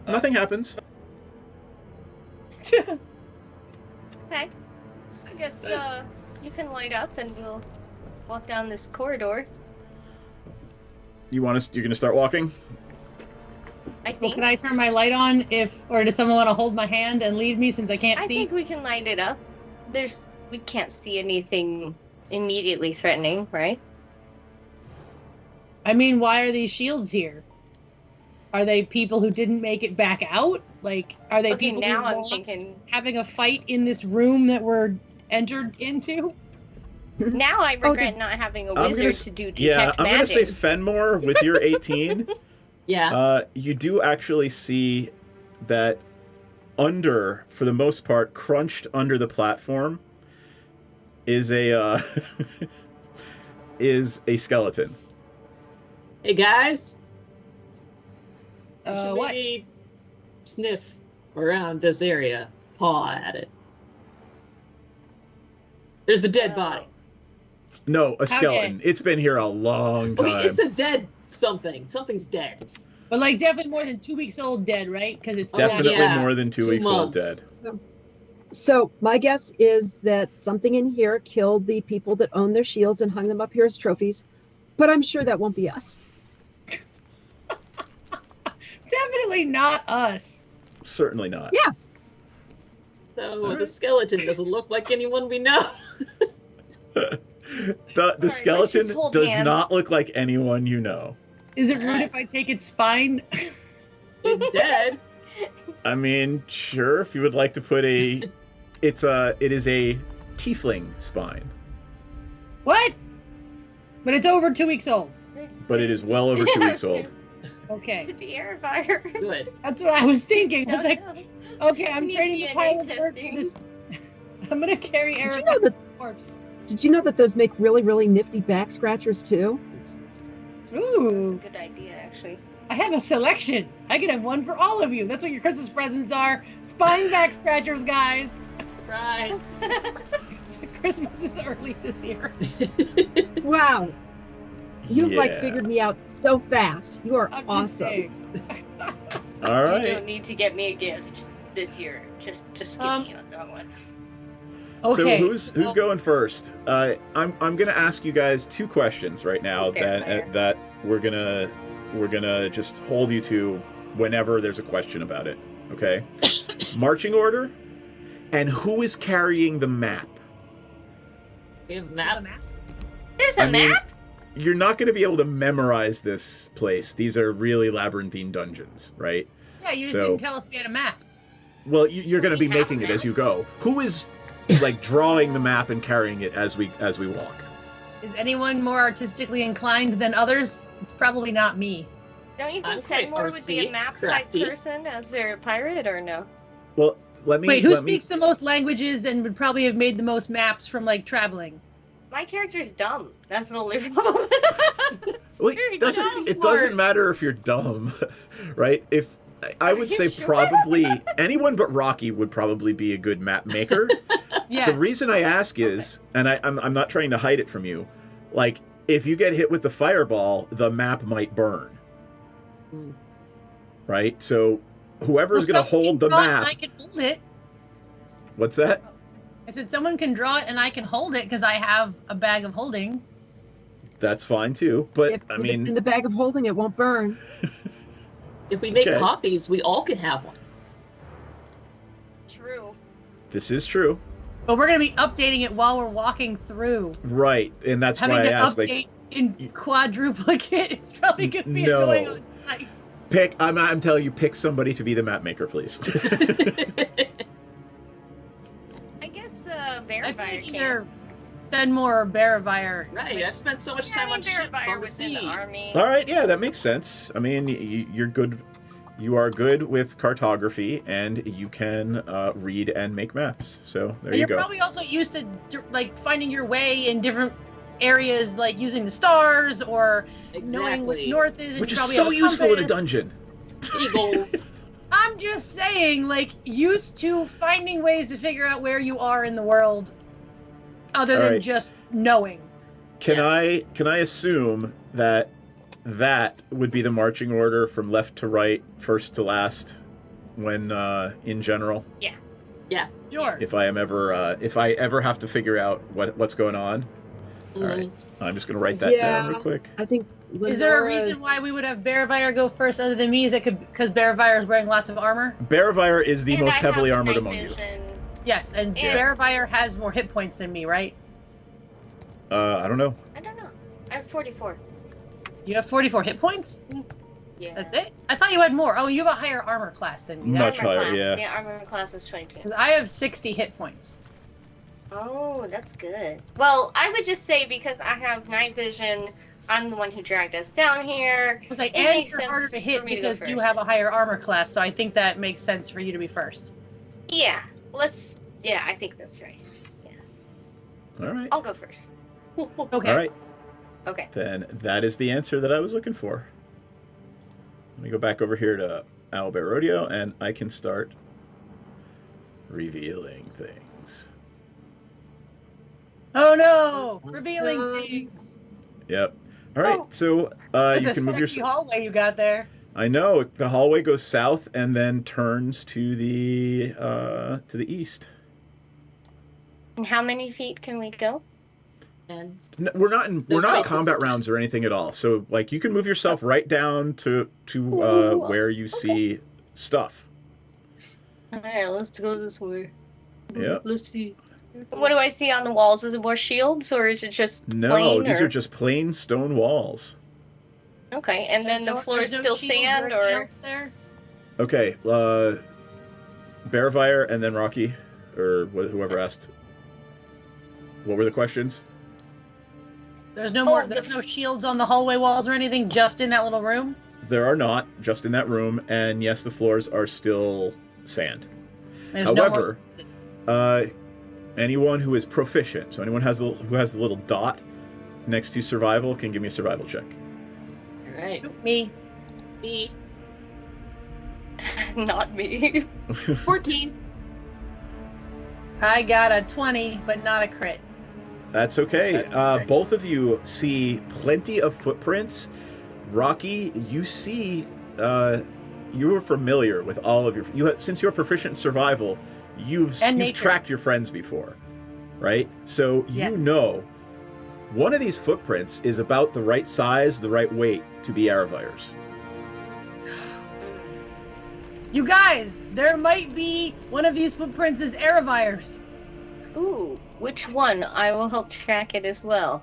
Nothing happens. Okay. I guess you can light up and we'll walk down this corridor. You're going to start walking? I think. Well, can I turn my light on or does someone want to hold my hand and lead me since I can't see? I think we can light it up. We can't see anything immediately threatening, right? I mean, why are these shields here? Are they people who didn't make it back out? Like, are they people now who I'm lost thinking... having a fight in this room that we're entered into? Now I regret not having a wizard to do detect I'm gonna say magic. Fenmore with your 18. Yeah. You do actually see that under, for the most part, crunched under the platform is a is a skeleton. Hey guys. You should What? maybe sniff around this area. Paw at it. There's a dead body. No, a skeleton. It's been here a long time. Okay, it's a dead something. Something's dead. But like definitely more than 2 weeks old dead, right? Because it's Definitely more than 2 weeks old dead. So my guess is that something in here killed the people that own their shields and hung them up here as trophies. But I'm sure that won't be us. Definitely not us. Certainly not. Yeah. So the skeleton doesn't look like anyone we know. The skeleton does not look like anyone you know. Is it rude if I take its spine? It's dead. I mean, sure, if you would like to put it is a tiefling spine. What? But it's over 2 weeks old. But it is well over 2 weeks old. Okay. The air fire. Good. That's what I was thinking. I was like, okay, I'm Need training the DNA pilot for testing. this. I'm gonna carry Did air you know that? corpse. Did you know that those make really, really nifty back scratchers too? Ooh. That's a good idea, actually. I have a selection. I can have one for all of you. That's what your Christmas presents are. Spine back scratchers, guys. Surprise. Christmas is early this year. Wow. You've like Yeah. figured me out so fast. You are I'm just awesome. saying. All You right. don't need to get me a gift this year. Just skip you on that one. Okay. So who's going first? I'm gonna ask you guys 2 questions right now that we're gonna just hold you to whenever there's a question about it. Okay. Marching order, and who is carrying the map? We have a map. There's a map? You're not going to be able to memorize this place. These are really labyrinthine dungeons, right? Yeah, you So- didn't tell us we had a map. Well, you're going to be making it as you go. Who is like drawing the map and carrying it as we walk? Is anyone more artistically inclined than others? It's probably not me. Don't you I'm think quite Fenmore would be a artsy, map crafty. type person as their pirate, or no? Well, let me. Wait, who let me- speaks the most languages and would probably have made the most maps from like traveling? My character's dumb. That's the only problem. Well, it doesn't matter if you're dumb, right? If I would say probably anyone but Rocky would probably be a good map maker. Yeah. The reason I ask is, and I'm not trying to hide it from you, like if you get hit with the fireball, the map might burn. Right? So whoever's going to hold the map. I can hold it. What's that? I said someone can draw it and I can hold it because I have a bag of holding. That's fine too. But If I it's mean, in the bag of holding, it won't burn. If we make Okay. copies, we all can have one. True. this is true. But we're going to be updating it while we're walking through. Right. And that's Having why I to asked, update like, in quadruplicate. It's probably going to be No. annoying on site. pick, I'm telling you, pick somebody to be the map maker, please. I guess I'm Verifire thinking can. either Fenmore or Barivire. Right, I've spent so much Yeah, time I on mean, ships Verifire on the was in sea. the army. All right. Yeah, that makes sense. I mean, you're good. You are good with cartography, and you can read and make maps. So there And you you're go. probably also used to like finding your way in different areas, like using the stars or knowing what Exactly. north is. And Which you is probably so have a useful in a compass. dungeon. Eagles. I'm just saying, like, used to finding ways to figure out where you are in the world, other All than right. just knowing. Can I assume that would be the marching order from left to right, first to last, when in general? Yeah. Sure. If I ever have to figure out what's going on, all right, I'm just gonna write that down real quick. I think. Is there a Lenora's- reason why we would have Barivire go first other than me? Is it because Barivire is wearing lots of armor? Barivire is the And most I heavily have armored night among you. vision. Yes, and Yeah. Barivire has more hit points than me, right? I don't know. I don't know. I have 44. You have 44 hit points? Yeah. That's it? I thought you had more. Oh, you have a higher armor class than me. Much Armor higher, class. yeah. Yeah, armor class is 22. Because I have 60 hit points. Oh, that's good. Well, I would just say because I have night vision, I'm the one who dragged us down here. I was like, It and makes you're harder sense to hit for me to go because you first. have a higher armor class, so I think that makes sense for you to be first. Yeah, yeah, I think that's right. All right. I'll go first. Okay. All right. Okay. Then that is the answer that I was looking for. Let me go back over here to Owlbear Rodeo, and I can start revealing things. Oh no! Revealing things. Yep. All right. Oh. So That's you a can move sexy your. hallway you got there. I know the hallway goes south and then turns to the east. And how many feet can we go? And We're not in There's combat spaces. rounds or anything at all. So like you can move yourself right down to where you see stuff. Alright, let's go this way. Yep. Let's see. What do I see on the walls? Is it more shields or is it just No, plain? these or... are just plain stone walls. Okay, and then the floor is There's no still shields sand or or... shields there? Okay, Bearvire and then Rocky, or whoever asked. What were the questions? There's no more. the There's no shields on the hallway walls or anything. Just in that little room. There are not, just in that room, and yes, the floors are still sand. There's However, no more... anyone who is proficient, so anyone who has the little dot next to survival can give me a survival check. all right, me. me Not me. 14. I got a 20, but not a crit. That's okay. Both of you see plenty of footprints. Rocky, you see, you are familiar with all of since you're proficient in survival, you've tracked your friends before, right? So you know one of these footprints is about the right size, the right weight to be Aravire's. You guys, there might be one of these footprints is Aravire's. Ooh, which one? I will help track it as well.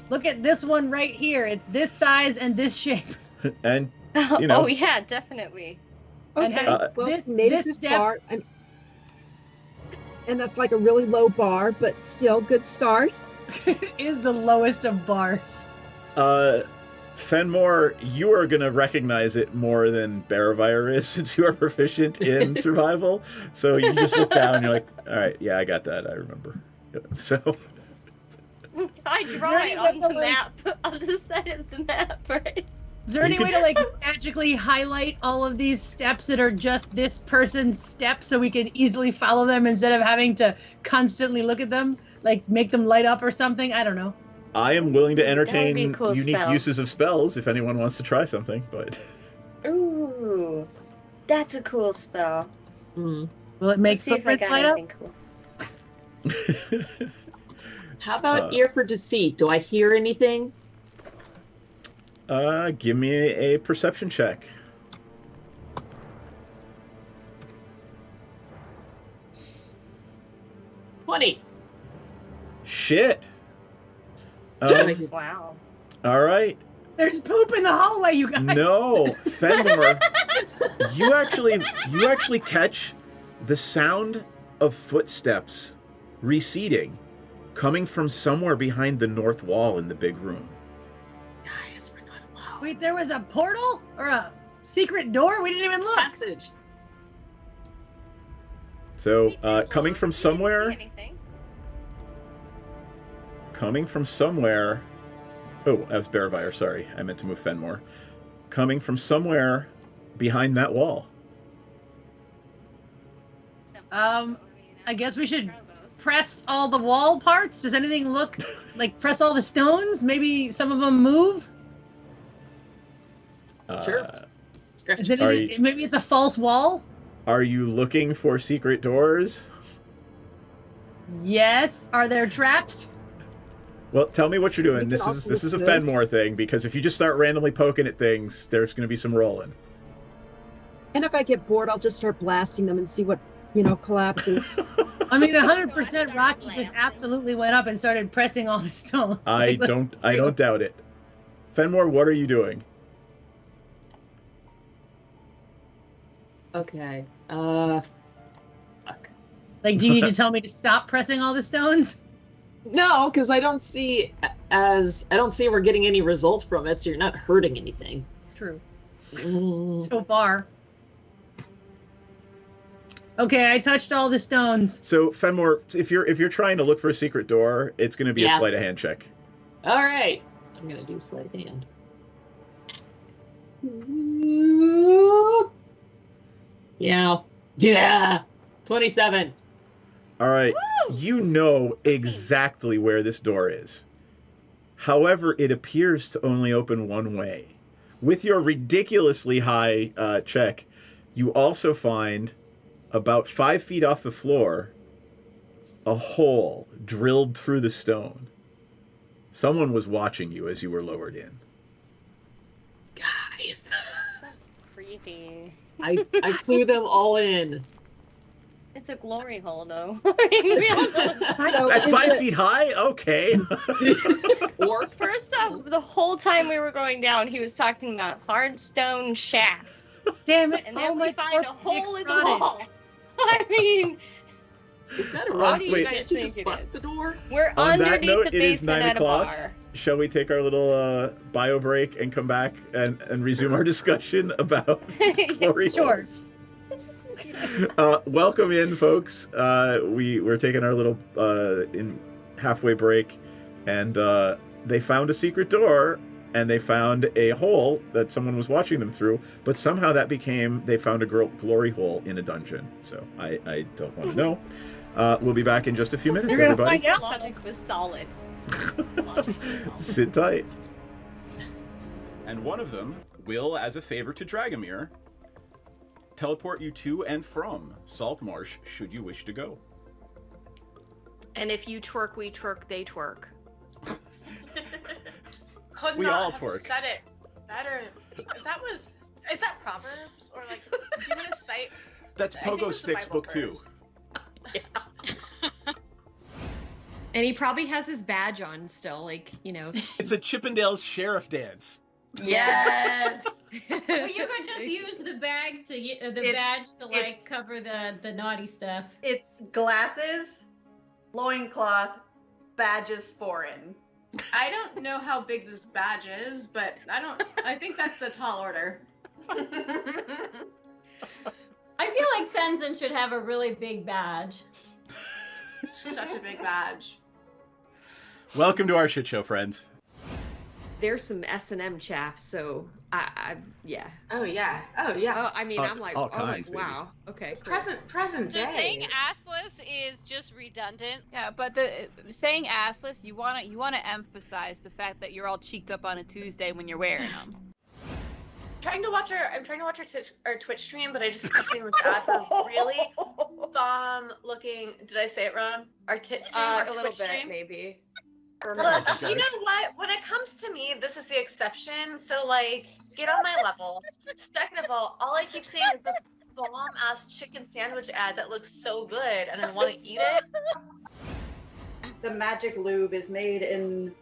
Look at this one right here. It's this size and this shape. And you know, Oh yeah, definitely. Okay, And well, this- made this it this step- far. And that's like a really low bar, but still good start. Is the lowest of bars. Fenmore, you are going to recognize it more than Bearvire is since you are proficient in survival. So you just look down and you're like, all right, yeah, I got that. I remember. So I draw there any it way on the to, like- map, on the side of the map, right? Is there You any way to like magically highlight all of these steps that are just this person's steps so we can easily follow them instead of having to constantly look at them? Like make them light up or something? I don't know. I am willing to That would entertain be a cool unique spell. uses of spells if anyone wants to try something, but Ooh, that's a cool spell. Mm. Will it make Let's see if I footprints got light up? anything cool. How about ear for deceit? Do I hear anything? give me a perception check. $20. Shit. Wow. All right. There's poop in the hallway, you guys. No, Fenmore, you actually catch the sound of footsteps receding, coming from somewhere behind the north wall in the big room. Guys, we're not allowed. Wait, there was a portal or a secret door? We didn't even look. Passage. So, coming from See somewhere, anything? Oh, that was Bearvire, sorry. I meant to move Fenmore. Coming from somewhere behind that wall. I guess we should press all the wall parts. Does anything look like press all the stones? Maybe some of them move? Sure. Is it Are maybe it's a false wall? Are you looking for secret doors? Yes. Are there traps? Well, tell me what you're doing. We This can is also a do Fenmore thing, because if you just start randomly poking at things, there's going to be some rolling. And if I get bored, I'll just start blasting them and see what collapses. I mean, 100% Rocky just absolutely went up and started pressing all the stones. I don't doubt it. Fenmore, what are you doing? Okay. Fuck. Like, do you need to tell me to stop pressing all the stones? No, because I don't see we're getting any results from it, so you're not hurting anything. True. So far. Okay, I touched all the stones. So Fenmore, if you're trying to look for a secret door, it's going to be a sleight of hand check. All right, I'm gonna do sleight of hand. Yeah, 27. All right, you know exactly where this door is. However, it appears to only open one way. With your ridiculously high check, you also find, about 5 feet off the floor, a hole drilled through the stone. Someone was watching you as you were lowered in. Guys. Creepy. I flew them all in. It's a glory hole, though. At 5 feet high? Okay. First off, the whole time we were going down, he was talking about hard stone shafts. Damn it. And then we find a hole in the wall. I mean... Is that a rock? Wait, Can't you just bust the door? We're On underneath that note, the it is 9 basement at a o'clock. bar. Shall we take our little bio break and come back and resume our discussion about glory holes? Welcome in, folks. We're taking our little in halfway break, and they found a secret door, and they found a hole that someone was watching them through, but somehow they found a glory hole in a dungeon. So I don't want to know. We'll be back in just a few minutes, You're everybody. gonna find out. Logic was solid. Sit tight. And one of them will, as a favor to Dragomir, teleport you to and from Saltmarsh should you wish to go. And if you twerk, we twerk, they twerk. Could We not all have twerk. said it better. Is that Proverbs? Or like, do you want to cite? That's I think Pogo it's the Sticks Bible Book 2. And he probably has his badge on still, like, It's a Chippendales sheriff dance. Yes. Well, you could just use the badge to cover the naughty stuff. It's glasses, loincloth, badges foreign. I don't know how big this badge is, but I think that's a tall order. I feel like Tenzin should have a really big badge. Such a big badge. Welcome to our shit show, friends. there's some S&M chaff, so yeah. Oh yeah. Oh yeah. Oh, I mean, I'm like, all kinds, wow. Okay. Cool. Present So day. saying assless is just redundant. Yeah, but the saying assless, you wanna emphasize the fact that you're all cheeked up on a Tuesday when you're wearing them. I'm trying to watch our Twitch stream, but I just keep seeing this ass of really bomb looking. Did I say it wrong? Our tit stream, our a little Twitch bit, stream. maybe. Well, you know what? When it comes to me, this is the exception. So, like, get on my level. Second of all I keep seeing is this bomb-ass chicken sandwich ad that looks so good, and I want to eat it. The magic lube is made in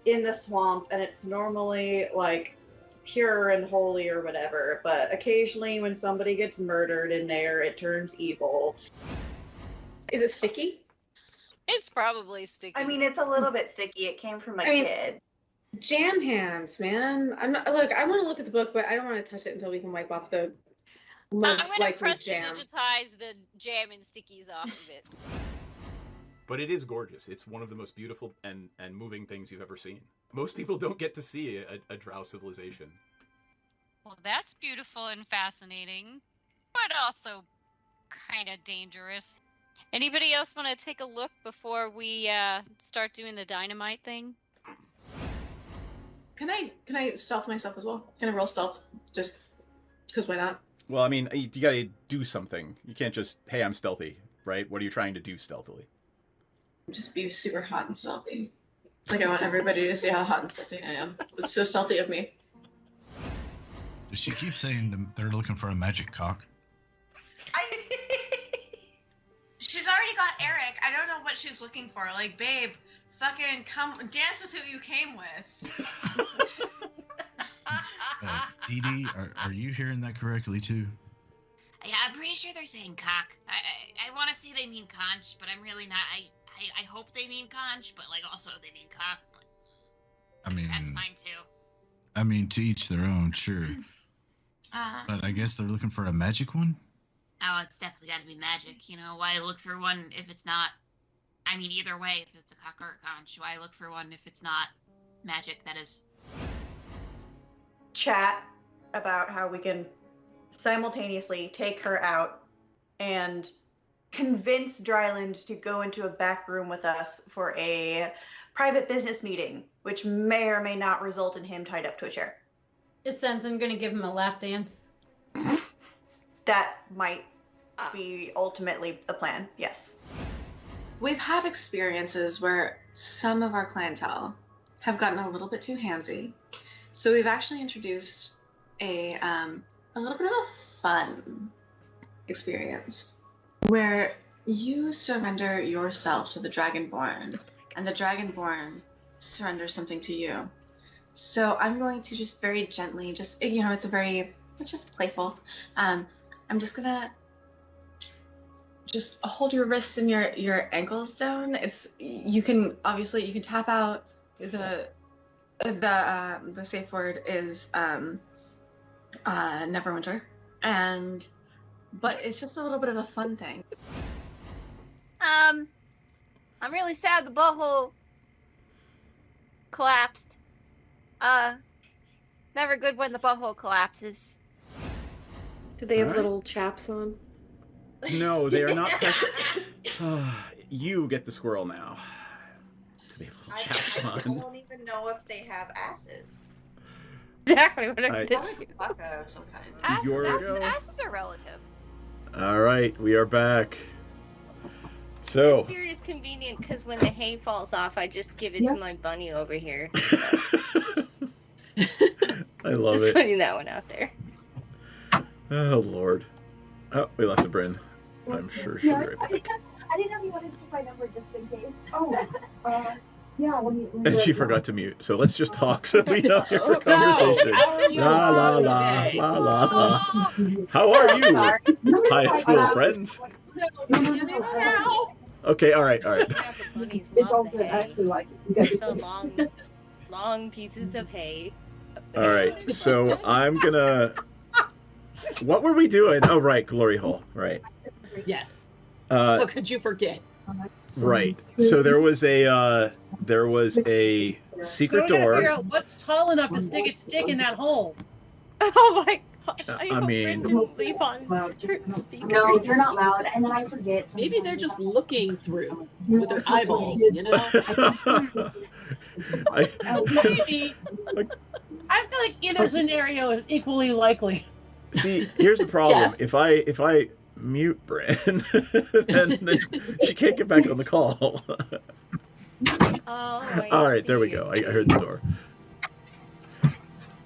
the swamp, and it's normally, like, pure and holy or whatever, but occasionally when somebody gets murdered in there, it turns evil. Is it sticky? It's probably sticky. I mean, it's a little bit sticky. It came from a kid. Jam hands, man. I'm not. Look, I want to look at the book, but I don't want to touch it until we can wipe off the most I'm gonna likely press jam. to digitize the jam and stickies off of it. But it is gorgeous. It's one of the most beautiful and moving things you've ever seen. Most people don't get to see a drow civilization. Well, that's beautiful and fascinating, but also kind of dangerous. Anybody else want to take a look before we start doing the dynamite thing? Can I stealth myself as well? Can I roll stealth? Just because why not? Well, I mean, you gotta do something. You can't just, hey, I'm stealthy, right? What are you trying to do stealthily? Just be super hot and stealthy. Like, I want everybody to see how hot and stealthy I am. It's so stealthy of me. Does she keep saying they're looking for a magic cock? got Eric. I don't know what she's looking for. Like, babe, fucking come dance with who you came with. Dee Dee, are you hearing that correctly too? Yeah, I'm pretty sure they're saying cock. I want to say they mean conch, but I'm really not. I hope they mean conch, but like also they mean cock. I mean, that's fine too. I mean, to each their own, sure. But I guess they're looking for a magic one? Oh, it's definitely got to be magic. You know, why look for one if it's not... I mean, either way, if it's a cock or a conch, why look for one if it's not magic, that is. Chat about how we can simultaneously take her out and convince Dryland to go into a back room with us for a private business meeting, which may or may not result in him tied up to a chair. It sounds I'm gonna give him a lap dance. That might be ultimately the plan, yes. We've had experiences where some of our clientele have gotten a little bit too handsy. So we've actually introduced a little bit of a fun experience where you surrender yourself to the Dragonborn and the Dragonborn surrenders something to you. So I'm going to just very gently, it's just playful. I'm just gonna just hold your wrists and your ankles down. You can tap out. The safe word is Neverwinter, but it's just a little bit of a fun thing. I'm really sad the butthole collapsed. Never good when the butthole collapses. Do they have Alright. little chaps on? No, they are not. You get the squirrel now. They have little chaps I on. don't even know if they have asses. Exactly what I I- did. Fuck of some kind. Asses are relative. All right, we are back. So, Spirit is convenient because when the hay falls off, I just give it to my bunny over here. I love Just it. putting that one out there. Oh, Lord. Oh, we lost a Bryn. I'm sure she'll be right back. I didn't know you wanted to take my number just in case. Oh, yeah. And she forgot to mute, so let's just talk so we don't hear her So, conversation. how are you La la all la today? la la la. How are you? High school friends? Okay, all right. It's all good. I actually like it. You guys The long pieces of hay. All right, so I'm gonna... What were we doing? Oh, right, Glory Hole, right. Yes. Uh, How could you forget? Right. So there was a secret So we gotta figure door. out what's tall enough to stick its dick in that hole. Oh my gosh! I mean, Didn't leave on speaker. No, you're not loud, and then I forget. Maybe they're just looking through with their eyeballs, you know? Maybe. I feel like either scenario is equally likely. see, here's the problem. Yes. If I mute Bryn, then she can't get back on the call. All right, there we go. I heard the door.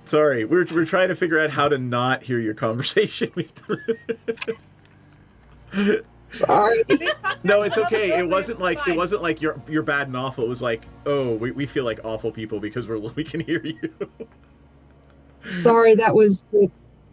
Sorry, we're trying to figure out how to not hear your conversation. Sorry. No, it's okay. It wasn't like you're bad and awful. It was like, oh, we feel like awful people because we can hear you. Sorry, that was the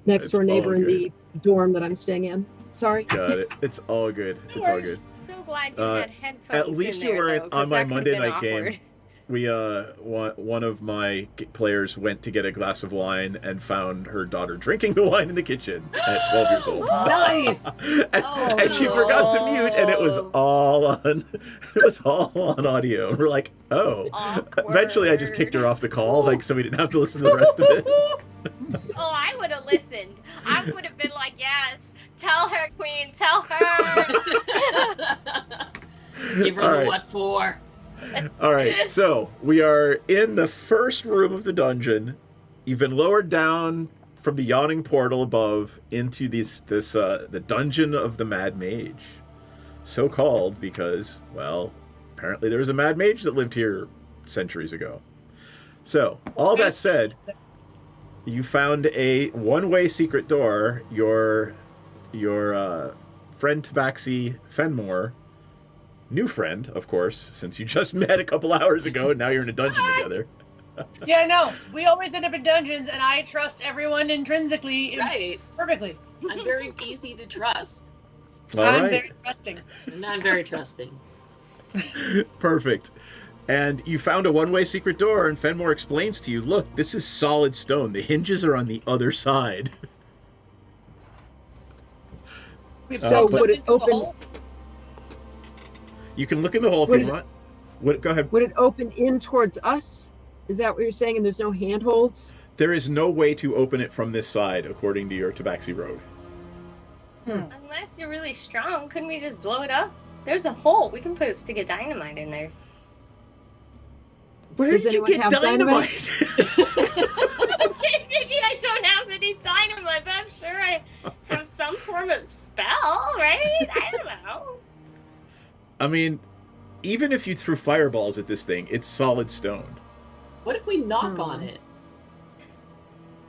next It's door neighbor all in the dorm that I'm staying in. Sorry. Got it. It's all good. It's all good. So glad you had headphones. At least in you there, weren't though, on 'cause my that could've Monday been night awkward. game. We one of my players went to get a glass of wine and found her daughter drinking the wine in the kitchen at 12 years old. Nice. And she forgot to mute, and it was all on. It was all on audio. And we're like, oh. Eventually, I just kicked her off the call, like so we didn't have to listen to the rest of it. Oh, I would have listened. I would have been like, yes, tell her, Queen, tell her. Give her All the right. what for. All right, so we are in the first room of the dungeon. You've been lowered down from the yawning portal above into the dungeon of the Mad Mage, so called because, well, apparently there was a Mad Mage that lived here centuries ago. So, all that said, you found a one-way secret door. Your friend Tabaxi Fenmore new friend, of course, since you just met a couple hours ago and now you're in a dungeon together. Yeah, no, we always end up in dungeons, and I trust everyone intrinsically, Right. perfectly. I'm very easy to trust. All I'm right. very trusting. And I'm very trusting. Perfect. And you found a one-way secret door, and Fenmore explains to you, look, this is solid stone. The hinges are on the other side. So but- would it open? You can look in the hole if Would you it- want. Go ahead. Would it open in towards us? Is that what you're saying? And there's no handholds? There is no way to open it from this side, according to your Tabaxi Rogue. Unless you're really strong, couldn't we just blow it up? There's a hole. We can put a stick of dynamite in there. Where Does did you anyone get have dynamite? Okay, maybe I don't have any dynamite, but I'm sure I have some form of spell, right? I don't know. I mean, even if you threw fireballs at this thing, it's solid stone. What if we knock on it?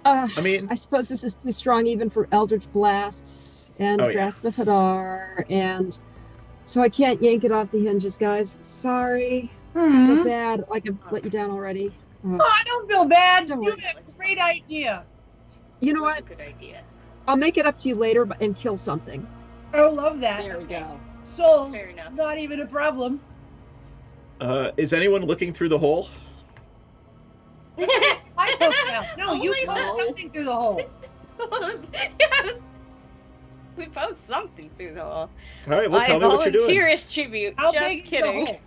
I mean, I suppose this is too strong even for Eldritch Blasts and Oh, yeah. Grasp of Hadar, and so I can't yank it off the hinges, guys. Sorry. I feel bad. Like I've let you down already. Oh, I don't feel bad. Don't You worry. had a great idea. You know That's what? a good idea. I'll make it up to you later and kill something. I love that. There we go. Sold. Fair enough. Not even a problem. is anyone looking through the hole? I poked out. No, you Only poked no. something through the hole. Yes. We poked something through the hole. All right, well, I tell me what you're volunteer doing. as tribute. How Just big is the kidding. hole?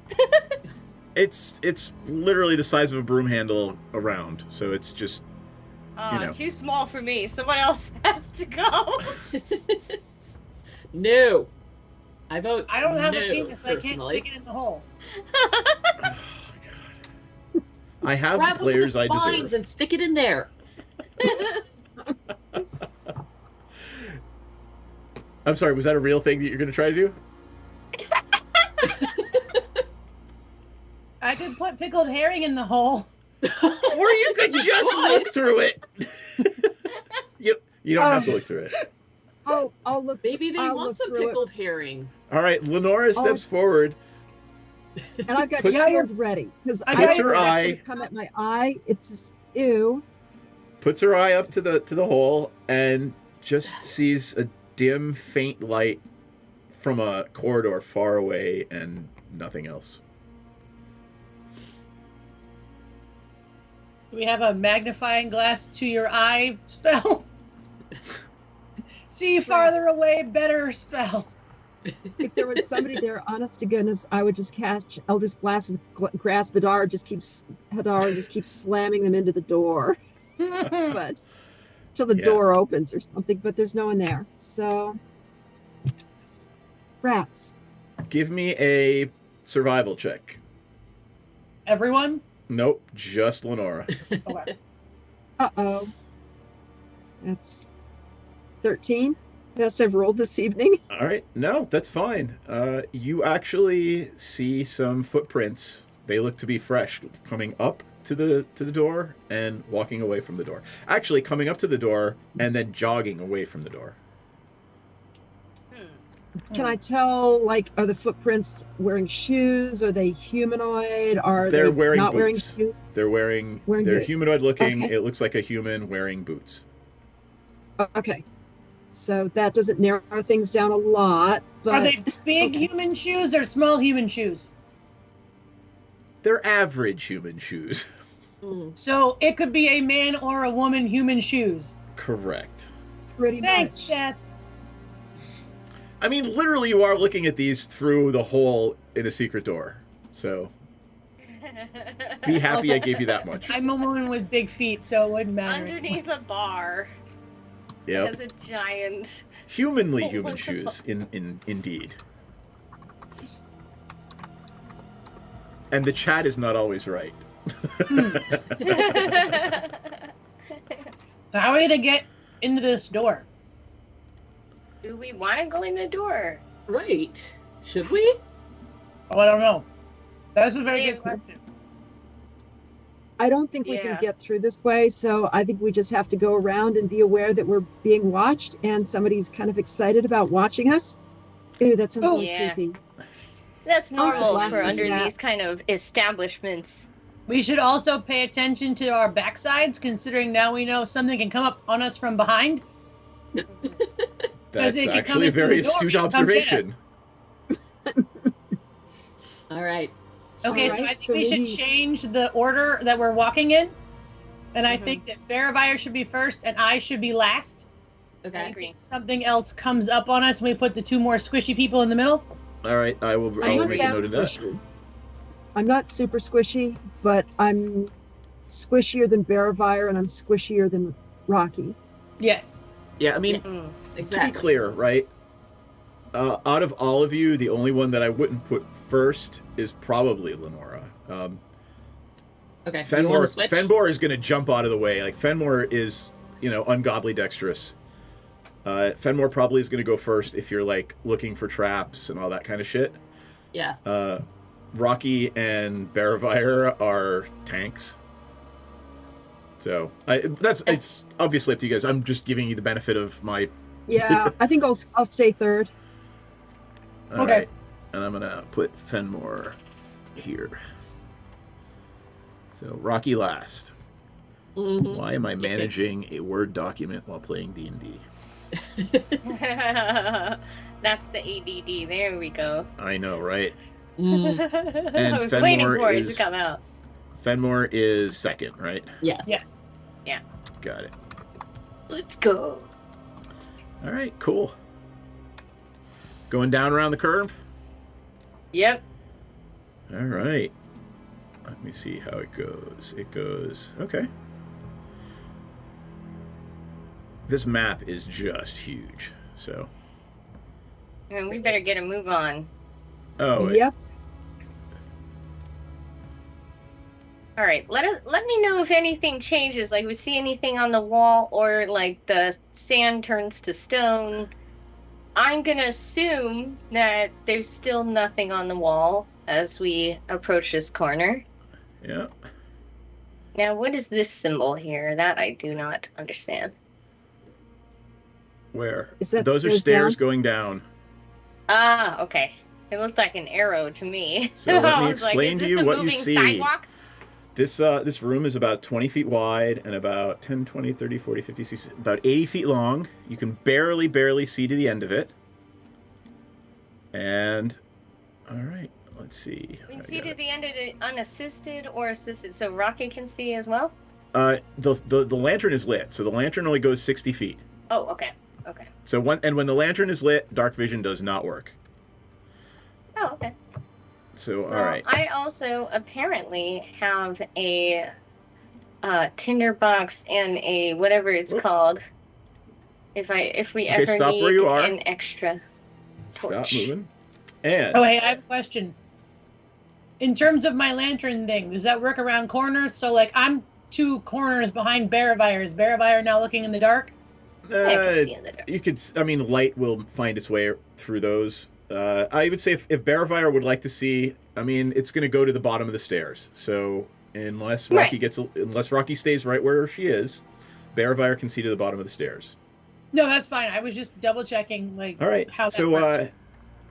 It's literally the size of a broom handle around, so it's just Oh, know. too small for me. Someone else has to go. No. I vote I don't have no, a penis. I can't personally. stick it in the hole. I have Grab the one of players the I spines deserve. and stick it in there. I'm sorry, was that a real thing that you're going to try to do? I could put pickled herring in the hole. Or you could just look through it. You don't have to look through it. I'll look. Maybe they I'll want look some through it. pickled herring. All right, Lenora steps forward. And I've got Puts- shield ready because I I got don't her expect eye- it to come at my eye. It's just, ew. Puts her eye up to the hole and just sees a dim, faint light from a corridor far away and nothing else. Do we have a magnifying glass to your eye spell? See farther away, better spell. If there was somebody there, honest to goodness, I would just cast Eldritch Blast with Grasp Hadar. Just keeps slamming them into the door, but till the Yeah. door opens or something. But there's no one there, so rats. Give me a survival check. Everyone? Nope, just Lenora. Okay. Uh-oh. That's 13. Best I've rolled this evening. All right, no, that's fine. You actually see some footprints. They look to be fresh, coming up to the door and walking away from the door. Actually, coming up to the door and then jogging away from the door. Can I tell, like, are the footprints wearing shoes? Are they humanoid? Are They're they wearing not wearing boots. shoes? They're wearing Wearing they're boots. humanoid looking. Okay. It looks like a human wearing boots. Okay. So that doesn't narrow things down a lot, but Are they big human shoes or small human shoes? They're average human shoes. So it could be a man or a woman human shoes. Correct. pretty Thanks, much. Dad. I mean, literally, you are looking at these through the hole in a secret door. So be happy I gave you that much. I'm a woman with big feet, so it wouldn't matter. Underneath a bar. Yep. As a giant. Humanly human shoes, indeed. And the chat is not always right. How are we gonna get into this door? Do we want to go in the door? Right. Should we? Oh, I don't know. That's a very Yeah. good question. I don't think we Yeah. can get through this way, so I think we just have to go around and be aware that we're being watched and somebody's kind of excited about watching us. Ew, that sounds Oh. really Yeah. creepy. That's normal blast for those under bats. these kind of establishments. We should also pay attention to our backsides, considering now we know something can come up on us from behind. That's it can come actually a in through very the door, astute it can come get observation. All right. Okay, All so right, I think so we maybe- should change the order that we're walking in. And I think that Bearvire should be first and I should be last. Okay. I agree. Something else comes up on us and we put the two more squishy people in the middle. All right, I will I'm not make a that note of that. squishy. I'm not super squishy, but I'm squishier than Bearvire and I'm squishier than Rocky. Yes. Yeah, I mean, Mm. to be clear, right? Out of all of you, the only one that I wouldn't put first is probably Lenora. Okay. You want Fenmore, to switch? Fenmore is going to jump out of the way. Like, Fenmore is, ungodly dexterous. Fenmore probably is going to go first if you're, like, looking for traps and all that kind of shit. Yeah. Rocky and Bearvire are tanks. So, it's obviously up to you guys. I'm just giving you the benefit of my... Yeah, I think I'll stay third. All Okay. right. And I'm going to put Fenmore here. So, Rocky last. Mhm. Why am I managing a Word document while playing D&D? That's the ADD. There we go. I know, right? Mm. And I was waiting Fenmore for it is- to come out. Fenmore is second, right? Yes. Yes. Got it. Let's go. All right, cool. Going down around the curve? Yep. All right. Let me see how it goes. It goes... Okay. This map is just huge, so... And we better get a move on. Oh, Yep. All right. Let me know if anything changes. Like we see anything on the wall, or like the sand turns to stone. I'm gonna assume that there's still nothing on the wall as we approach this corner. yeah. Now, what is this symbol here? That I do not understand. Where? Is that Those are stairs stairs down? going down. Ah, okay. It looked like an arrow to me. So let I me was like, explain is to this you a what you moving see. sidewalk? This room is about 20 feet wide and about 10, 20, 30, 40, 50, 60, about 80 feet long. You can barely see to the end of it. And, all right, let's see. We can I see got to it. the end of it unassisted or assisted, so Rocky can see as well? The lantern is lit, so the lantern only goes 60 feet. Oh, okay. Okay. So when the lantern is lit, dark vision does not work. Oh, okay. So, all Well, right. I also apparently have a tinderbox and a whatever it's called. If we Okay, ever stop need where you are. an extra Stop torch. moving. And Oh, hey, I have a question. In terms of my lantern thing, does that work around corners? So, like, I'm 2 corners behind Bearvire. Is Bearvire now looking in the dark? I can see in the dark. you could, I mean, light will find its way through those. I would say if Bearvire would like to see, I mean, it's going to go to the bottom of the stairs. So unless Rocky unless Rocky stays right where she is, Bearvire can see to the bottom of the stairs. No, that's fine. I was just double checking, like, All right. how that So worked.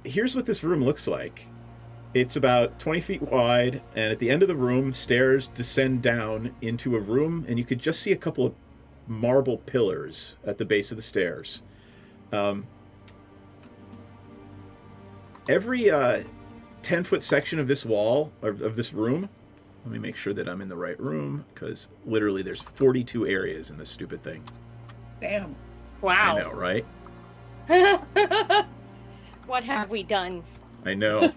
here's what this room looks like. It's about 20 feet wide, and at the end of the room, stairs descend down into a room, and you could just see a couple of marble pillars at the base of the stairs. Every 10-foot section of this wall, of this room, let me make sure that I'm in the right room, because literally there's 42 areas in this stupid thing. Damn. Wow. I know, right? What have we done? I know.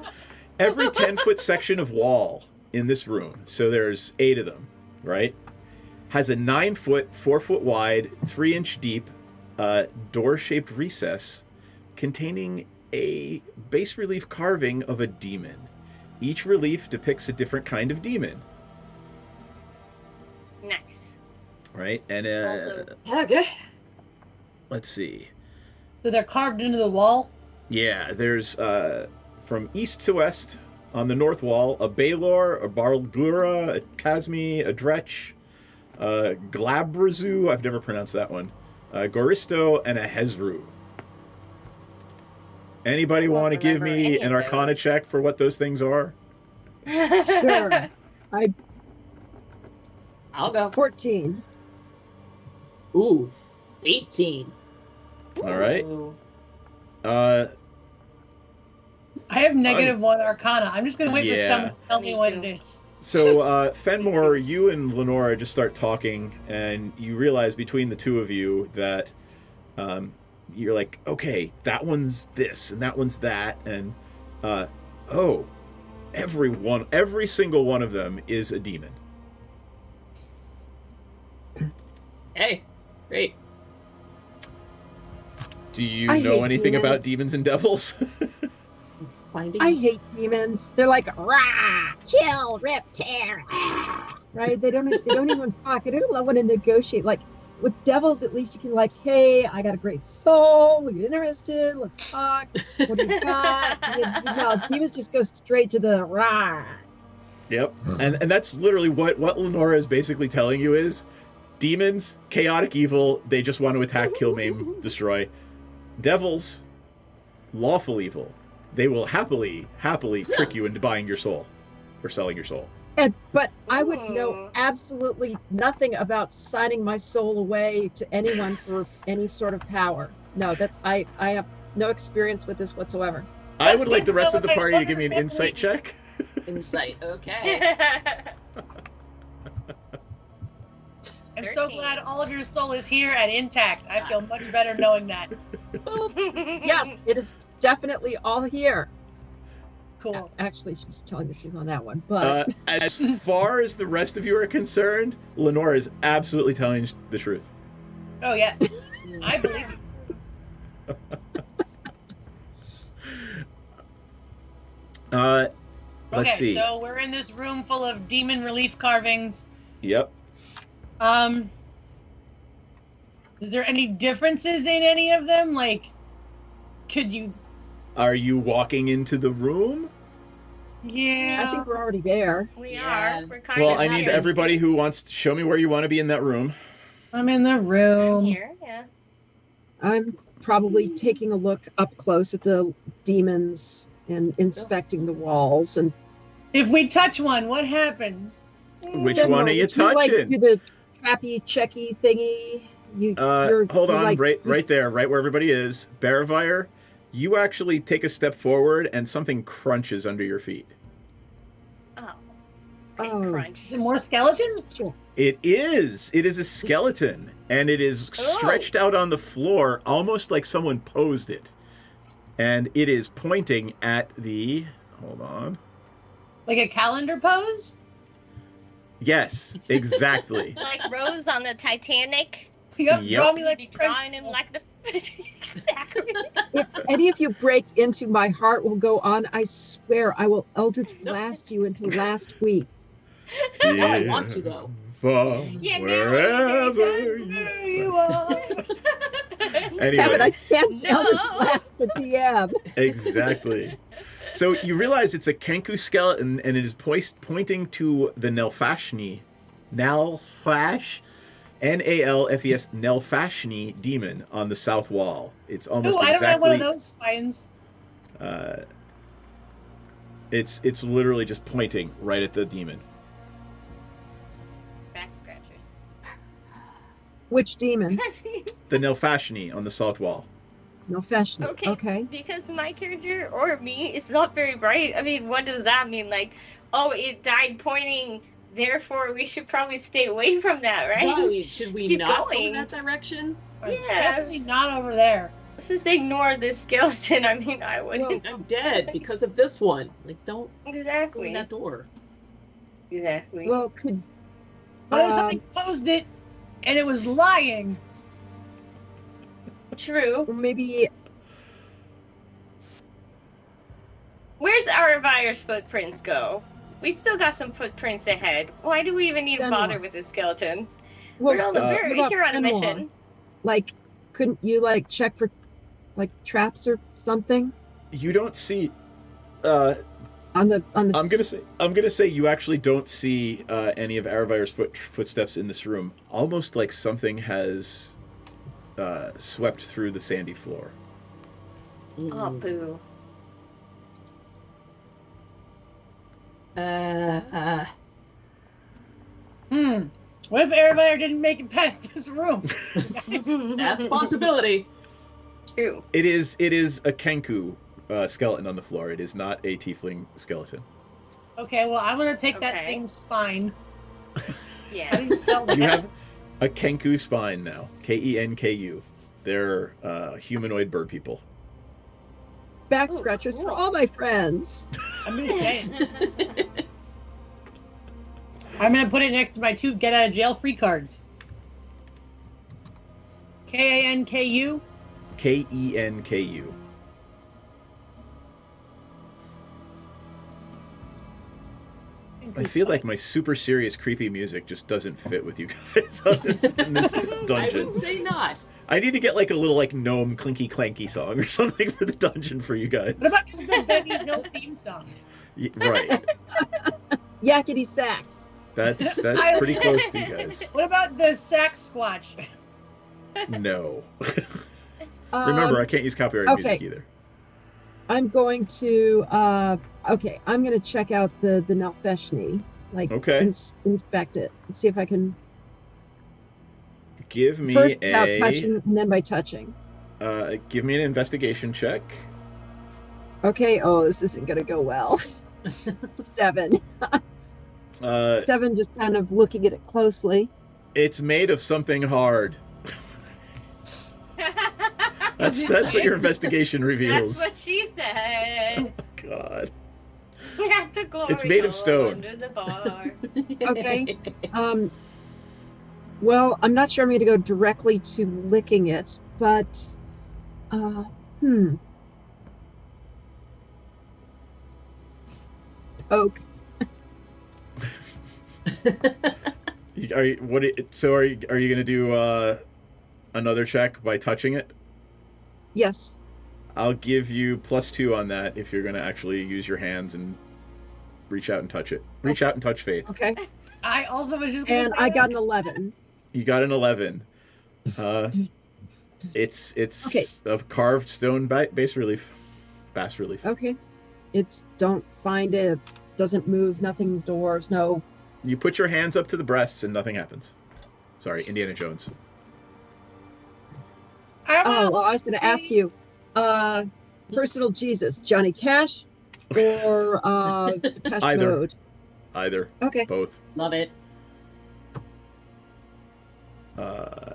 Every 10-foot section of wall in this room, so there's 8 of them, right, has a 9-foot, 4-foot wide, 3-inch deep, door-shaped recess containing a bas relief carving of a demon. Each relief depicts a different kind of demon, Nice. right? And Also- Okay. let's see. So they're carved into the wall? Yeah, there's from east to west on the north wall a Baelor, a Barlgura, a Kazmi, a Dretch, a Glabrazu, I've never pronounced that one, a Goristo, and a Hezru. Anybody want to give remember me any an of Arcana those. check for what those things are? Sure. I'll go. 14. Ooh, 18. All right. Ooh. I have -1 Arcana. I'm just gonna wait for Yeah. someone to tell me Me what too. it is. So, Fenmore, you and Lenora just start talking, and you realize between the two of you that you're like, okay, that one's this, and that one's that, and oh, every single one of them is a demon. Hey, great. Do you I know hate anything demons. about demons and devils? Finding. I hate demons. They're like rah, kill, rip, tear, ah, right? They don't even talk. I don't want to negotiate. Like with devils, at least you can like, hey, I got a great soul. We get interested. Let's talk. What do you got? No, demons just go straight to the rah. Yep. And that's literally what Lenora is basically telling you is demons, chaotic evil, they just want to attack, kill, maim, destroy. Devils, lawful evil. They will happily trick you into buying your soul or selling your soul. But I would know absolutely nothing about signing my soul away to anyone for any sort of power. No, I have no experience with this whatsoever. I would like the rest of the party to give me an insight check. Insight, okay. I'm so glad all of your soul is here and intact. I feel much better knowing that. Yes, it is definitely all here. Cool. Actually, she's telling the truth on that one. But As far as the rest of you are concerned, Lenora is absolutely telling the truth. Oh yes, I believe you. Let's Okay, see. so we're in this room full of demon relief carvings. Yep. Is there any differences in any of them? Like, could you? Are you walking into the room? Yeah. I think we're already there. We are. We're kind Well, of I need here. everybody who wants to show me where you want to be in that room. I'm in the room. Here, yeah. I'm probably taking a look up close at the demons and inspecting the walls. And If we touch one, what happens? Which one are you touching? Like do the crappy checky thingy. Hold on, like, right there, right where everybody is. Baravire, you actually take a step forward and something crunches under your feet. Is it more skeleton? It is. It is a skeleton, and it is stretched out on the floor, almost like someone posed it. And it is pointing at the. Hold on. Like a calendar pose? Yes, exactly. Like Rose on the Titanic. Yep. Yep. Be drawing him like the. Exactly. If any of you break into my heart will go on, I swear I will Eldritch Blast you until last week. Now I want to though. Yeah, wherever you are. Anyway. Kevin, I can't Eldritch Blast the DM. Exactly. So you realize it's a Kenku skeleton, and it is pointing to the Nelfashni, Nalfesh, Nalfes, Nelfashni demon on the south wall. It's almost I don't have exactly. one of those spines. It's literally just pointing right at the demon. Back scratchers. Which demon? The Nelfashni on the south wall. No fashion. Okay. Okay. Because my character or me is not very bright. I mean, what does that mean? Like, oh, it died pointing. Therefore, we should probably stay away from that, right? Why? Should we keep not go going. in that direction? Yeah. Definitely not over there. Let's just ignore this skeleton. I mean, I wouldn't. I'm dead because of this one. Like, don't Exactly. open that door. Exactly. Well, could What if something posed it and it was lying? True. maybe Where's Aravire's footprints go? We still got some footprints ahead. Why do we even need to Then bother what? with this skeleton? well, we're what about here on a Fenwar? mission. Like, couldn't you like check for like traps or something You don't see. on the? I'm gonna say you actually don't see any of Aravire's footsteps in this room. Almost like something has swept through the sandy floor. Oh, boo. What if Airfire didn't make it past this room? That's a possibility. True. It is a Kenku skeleton on the floor. It is not a tiefling skeleton. Okay, well, I'm gonna take that thing's spine. Yeah. You have a Kenku spine now. Kenku. They're humanoid bird people. Back scratchers for all my friends. I'm just saying. I'm gonna put it next to my 2 get out of jail free cards. Kanku. Kenku. I feel like my super serious, creepy music just doesn't fit with you guys in this dungeon. I would say not. I need to get like a little like gnome clinky clanky song or something for the dungeon for you guys. What about just the Benny Hill theme song? Right. Yakety sax. That's pretty close to you guys. What about the sax squatch? No. Remember, I can't use copyright music either. I'm going to I'm going to check out the Nalfeshni, like inspect it and see if I can give me first without touching and then by touching. Give me an investigation check. Okay, this isn't going to go well. 7. 7, just kind of looking at it closely. It's made of something hard. That's what your investigation reveals. That's what she said. Oh, God. It's made of stone. Under the bar. Okay. Well, I'm not sure I'm going to go directly to licking it, but Oak. Are you going to do another check by touching it? Yes. I'll give you +2 on that if you're going to actually use your hands and reach out and touch it. Reach out and touch Faith. Okay. I also was just gonna and say I got an 11. You got an 11. It's a carved stone bas relief. Okay. It's don't find it. Doesn't move. Nothing. Doors. No. You put your hands up to the breasts and nothing happens. Sorry, Indiana Jones. I was going to ask you, personal Jesus, Johnny Cash or Depeche Mode? Either. Okay. Both. Love it.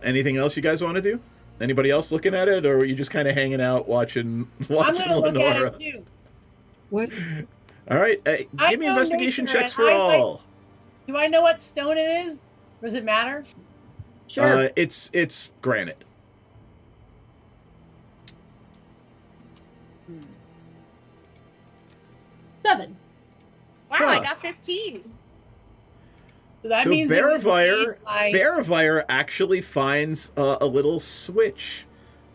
Anything else you guys want to do? Anybody else looking at it, or were you just kind of hanging out watching I'm gonna Lenora? look at it too. What? All right, give me investigation checks for all. Do I know what stone it is? Does it matter? Sure. It's granite. 7. Wow, Huh. I got 15. So that So means Bearfire actually finds a little switch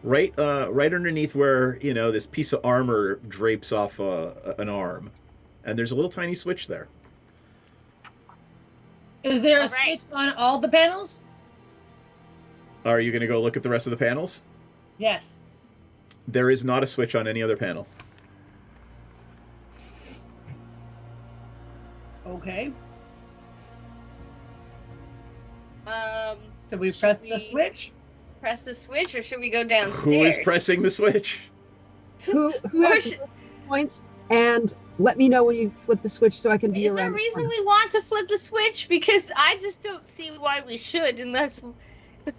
right underneath where this piece of armor drapes off an arm, and there's a little tiny switch there. Is there a switch on all the panels? Are you going to go look at the rest of the panels? Yes. There is not a switch on any other panel. Okay. So we press the switch? Press the switch, or should we go downstairs? Who is pressing the switch? Who has points? And let me know when you flip the switch so I can be Is there a around. reason we want to flip the switch? Because I just don't see why we should, unless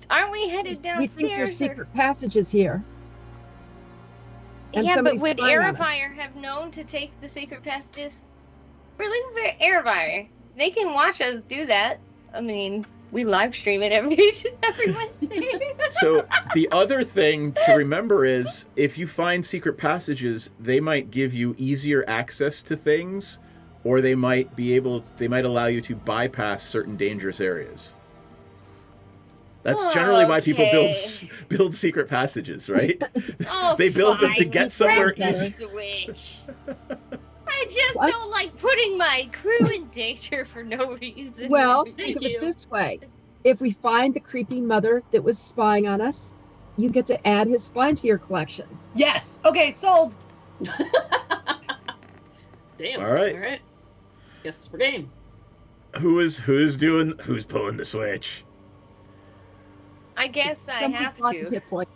aren't we headed downstairs? We think there's secret passages here. And Yeah, but somebody's would spying on us. Airfire have known to take the secret passages? We're looking for Airfire. They can watch us do that. I mean, we live stream it every Wednesday. So the other thing to remember is if you find secret passages, they might give you easier access to things, or they might allow you to bypass certain dangerous areas. That's generally why people build secret passages, right? They build them to get somewhere easy. Switch. I just don't like putting my crew in danger for no reason. Well, think of it this way. If we find the creepy mother that was spying on us, you get to add his spine to your collection. Yes. Okay, sold. Damn. All right. All right. Guess we're game. Who's pulling the switch? I guess I Somebody have lots of to. hit points.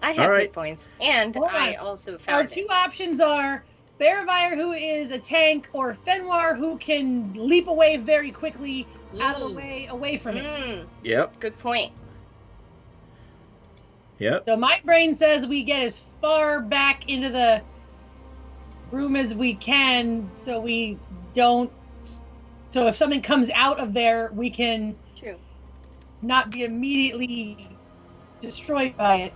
I have Alright. hit points, and Hold I on. also Our found two it. options are Bearvire, who is a tank, or Fenwar, who can leap away very quickly out of the way, away from it. Mm, Yep. good point. Yep. So my brain says we get as far back into the room as we can, so we don't. So if something comes out of there, we can True. not be immediately destroyed by it.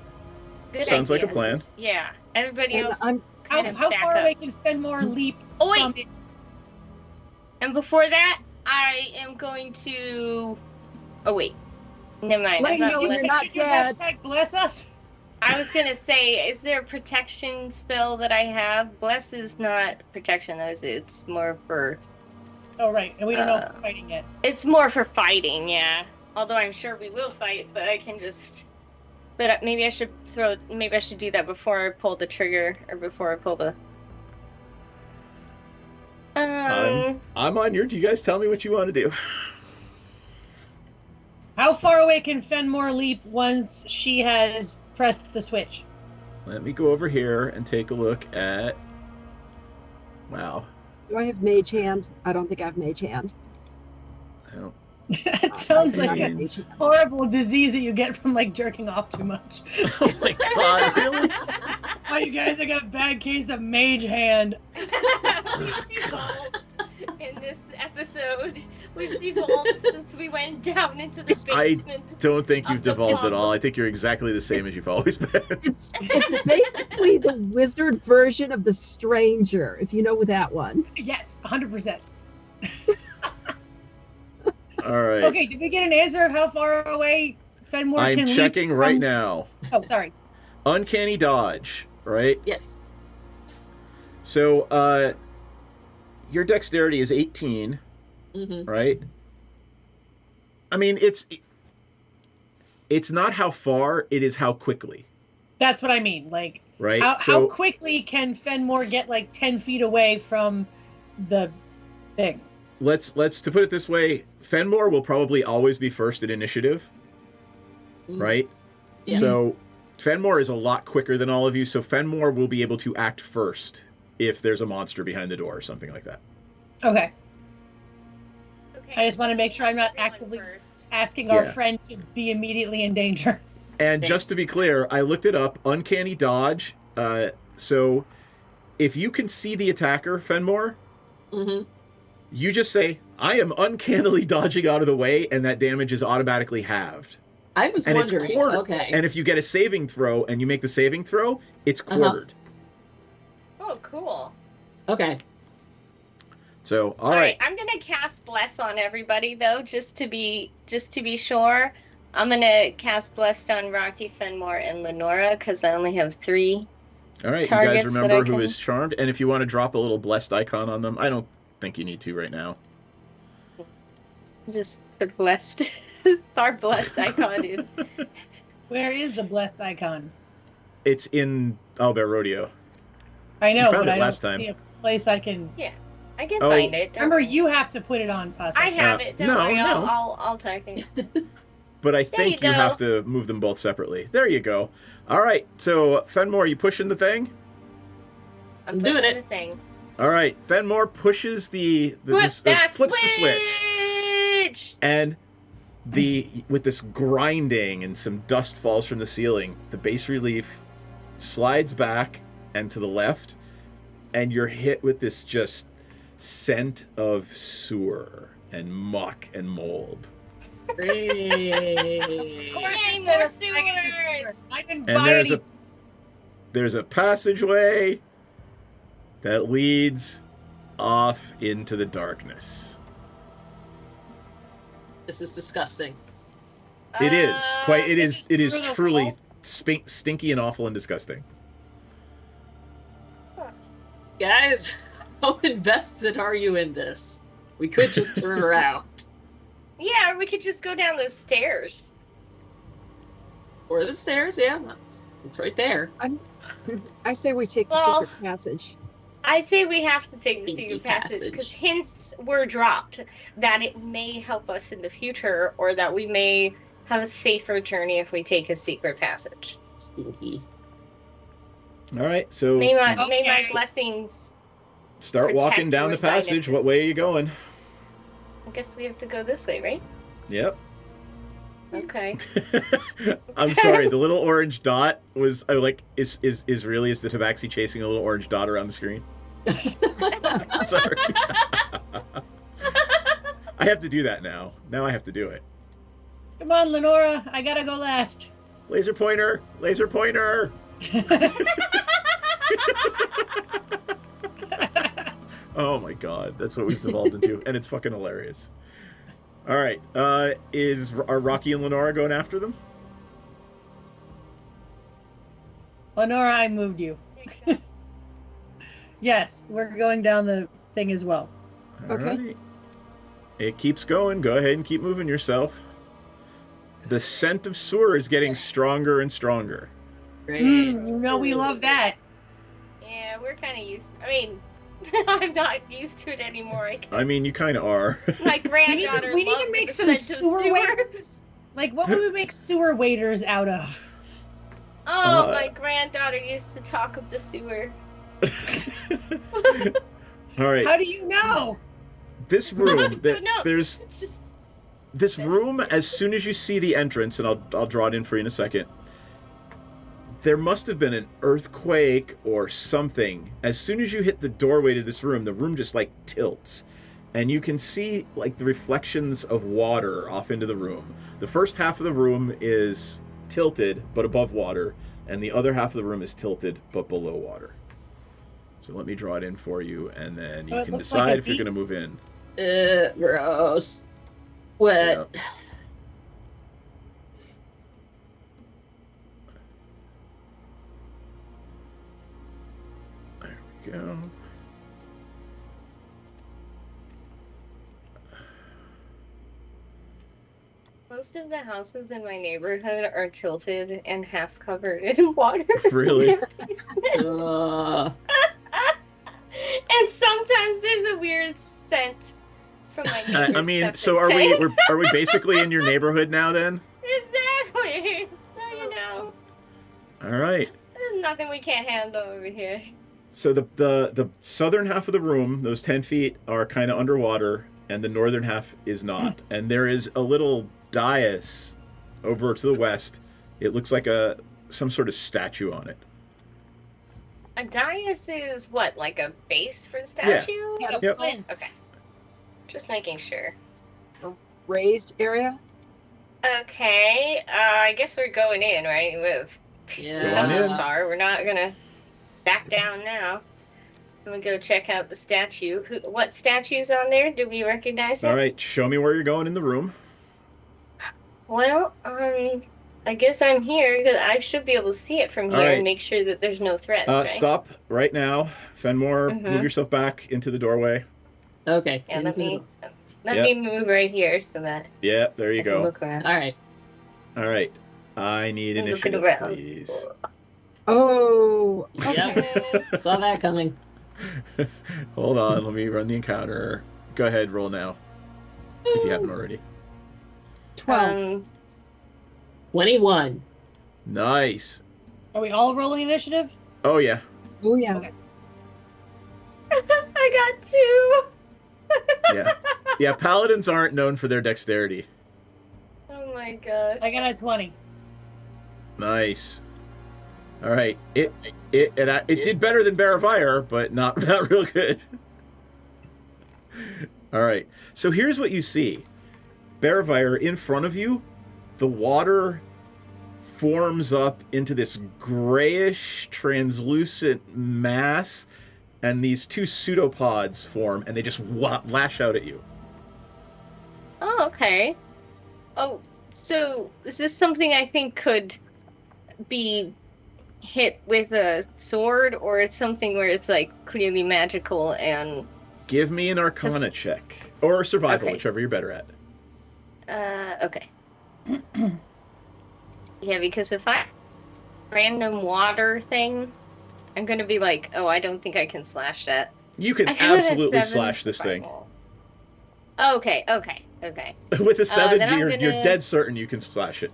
Good Sounds like a idea. plan. Yeah. Everybody And else. I'm How, kind of how back far up. away can Fenmore leap Oh wait, from it? and before that, I am going to. Oh wait, never mind. Let I'm you not know when you're blessed. not dead. Hashtag bless us. I was gonna say, is there a protection spell that I have? Bless is not protection, though. It's more for. Oh right, and we don't know if we're fighting yet. It's more for fighting, yeah. Although I'm sure we will fight, but I can just. But maybe I should throw. Maybe I should do that before I pull the trigger, or before I pull the. I'm on your. Do you guys tell me what you want to do? How far away can Fenmore leap once she has pressed the switch? Let me go over here and take a look at. Wow. Do I have Mage Hand? I don't think I have Mage Hand. I don't. That sounds like a Means- horrible disease that you get from like jerking off too much. Oh my god! Really? Oh, you guys have got a bad case of mage hand. We've devolved in this episode. We've devolved since we went down into the I basement. don't think you've Of the devolved at all. bomb. I think you're exactly the same as you've always been. It's basically the wizard version of the Stranger, if you know that one. Yes, 100%. All right. Okay, did we get an answer of how far away Fenmore I'm can leap checking right from- now. Oh, sorry. Uncanny dodge, right? Yes. So, your dexterity is 18, Mm-hmm. right? I mean, it's not how far, it is how quickly, That's what I mean. Like, right? how quickly can Fenmore get like 10 feet away from the thing? let's to put it this way, Fenmore will probably always be first in initiative, right? Yeah. So Fenmore is a lot quicker than all of you, so Fenmore will be able to act first if there's a monster behind the door or something like that. Okay. Okay, I just want to make sure I'm not everyone actively first. asking our Yeah. friend to be immediately in danger. And just to be clear, I looked it up. Uncanny dodge. So if you can see the attacker, Fenmore, Mm-hmm. you just say, I am uncannily dodging out of the way, and that damage is automatically halved. I was And wondering. it's quartered. Okay. And if you get a saving throw and you make the saving throw, it's quartered. Oh, cool. Okay. So, all right. I'm gonna cast Bless on everybody though, just to be sure. I'm gonna cast Blessed on Rocky, Fenmore, and Lenora because I only have 3. All right. You guys targets that remember I who can- is charmed? And if you want to drop a little blessed icon on them, I don't think you need to right now. Just put Blessed. Our Blessed icon in. Where is the blessed icon? It's in Owlbear Rodeo. I know, You found but it I last don't time. see a place I can. Yeah, I can Oh. find it. don't Remember, worry. you have to put it on us. I have it. Don't No, worry. no. I'll type it. But I you think you go. have to move them both separately. There you go. All right. So, Fenmore, you pushing the thing? I'm doing pushing it. the thing. All right. Fenmore pushes flips the switch. And with this grinding and some dust falls from the ceiling, the bas relief slides back and to the left, and you're hit with this just scent of sewer and muck and mold. Great. Yay, more sewers! I didn't And buy any. there's a passageway that leads off into the darkness. This is disgusting. It is quite. It is through the truly hole? stinky and awful and disgusting. Guys, how invested are you in this? We could just turn around. Yeah, or we could just go down those stairs. Or the stairs, yeah. It's right there. I say we take the Well- secret passage. I say we have to take the Sneaky secret passage passage. because hints were dropped that it may help us in the future, or that we may have a safer journey if we take a secret passage. Stinky. All right, so May my blessings. start walking protect down your the passage. What sinuses. way are you going? I guess we have to go this way, right? Yep. Okay. I'm sorry. The little orange dot was is the Tabaxi chasing a little orange dot around the screen? Sorry. I have to do that now. Now I have to do it. Come on, Lenora. I gotta go last. Laser pointer. Laser pointer. Oh my god, that's what we've devolved into, and it's fucking hilarious. All right, are Rocky and Lenora going after them? Lenora, I moved you. Yes, we're going down the thing as well. All right. It keeps going. Go ahead and keep moving yourself. The scent of sewer is getting stronger and stronger. You know we love that. Yeah, we're kind of used. I mean, I'm not used to it anymore. I guess. I mean, you kind of are. My granddaughter. We need to loves make the some scent of sewer waiters. Like, what would we make sewer waiters out of? Oh, my granddaughter used to talk of the sewer. All right. How do you know? This room, No, there's it's just this room. As soon as you see the entrance, and I'll draw it in for you in a second. There must have been an earthquake or something. As soon as you hit the doorway to this room, the room just like tilts. And you can see like the reflections of water off into the room. The first half of the room is tilted but above water, and the other half of the room is tilted but below water. So let me draw it in for you, and then you Oh, it can looks decide like a if you're deep- going to move in. Gross. Wet. Yeah. There we go. most of the houses in my neighborhood are tilted and half covered in water. Really? Uh, And sometimes there's a weird scent from my neighbor's I mean, septic so are tank. are we basically in your neighborhood now then? Exactly. So, you know, All right. there's nothing we can't handle over here. So the southern half of the room, those 10 feet, are kind of underwater, and the northern half is not. And there is a little dais over to the west. It looks like some sort of statue on it. A dais is what, like a base for the statue? Yeah, Yep. Okay. Just making sure. Raised area. Okay, I guess we're going in, right? With Go on in. car. We're not gonna back down now. I'm gonna go check out the statue. What statue's on there? Do we recognize it? All right, show me where you're going in the room. Well, I guess I'm here because I should be able to see it from here All right. and make sure that there's no threats. Right? Stop right now. Fenmore, Mhm. move yourself back into the doorway. okay. Yeah, let into me Yep. move right here so that Yeah, there you I can go. look around. the- All right. All right. I need I'm looking initiative, around. please. Oh, Yep. Saw that coming. Hold on, let me run the encounter. Go ahead, roll now. If you haven't already. 12. 21. Nice. Are we all rolling initiative? Oh, yeah. Oh, yeah. I got 2. Yeah. Yeah, paladins aren't known for their dexterity. Oh my god. I got a 20. Nice. All right. It did better than Bear of Fire, but not real good. All right. So here's what you see. Bear of Fire, in front of you, the water forms up into this grayish, translucent mass, and these two pseudopods form, and they just lash out at you. Oh, okay. Oh, so is this something I think could be hit with a sword, or it's something where it's like clearly magical and Give me an Arcana check. Or survival, Okay. whichever you're better at. okay. Yeah, because if I random water thing, I'm gonna be like, oh, I don't think I can slash that. You can I got a absolutely 7 slash this thing. survival. Okay. With a 7, then I'm you're gonna- dead certain you can slash it.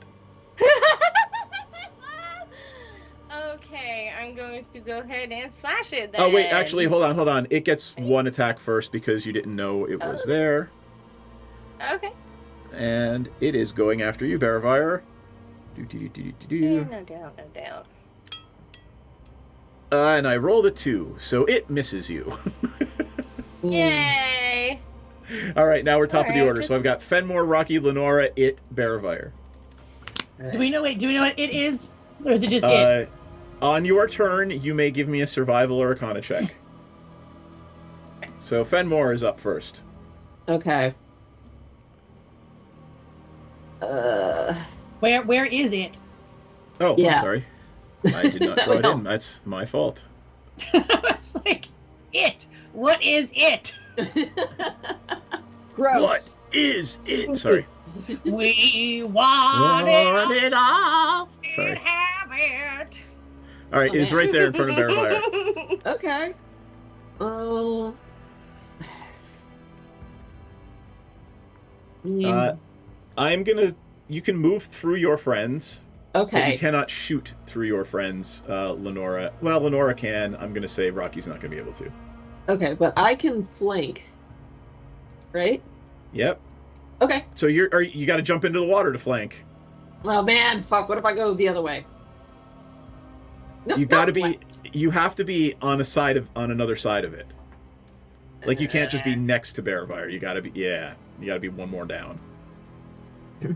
Okay, I'm going to go ahead and slash it then. Oh wait, actually, hold on. It gets 1 attack first because you didn't know it was there. Okay. And it is going after you, Bearvire. Yeah, no doubt. And I rolled a 2, so it misses you. Yay! All right, now we're top of the Alright, order. So I've got Fenmore, Rocky, Lenora, it, Bearvire. Do we know what it is? Or is it just it? On your turn, you may give me a survival or Arcana check. So Fenmore is up first. Okay. Where is it? Oh, Yeah. I'm sorry. I did not throw it in. That's my fault. It's like, it. What is it? Gross. What is it? Sorry. We want it all. Sorry. have it. All right, it's right there in front of Bearvire. Okay. I'm gonna. You can move through your friends. But Okay. you cannot shoot through your friends, Lenora. Well, Lenora can. I'm gonna say Rocky's not gonna be able to. Okay, but I can flank. Right? Yep. Okay. So you got to jump into the water to flank. Oh man, fuck. What if I go the other way? No, You got to no, be. You have to be on another side of it. Like you can't just be next to Bearvire. You got to be. Yeah. You got to be one more down.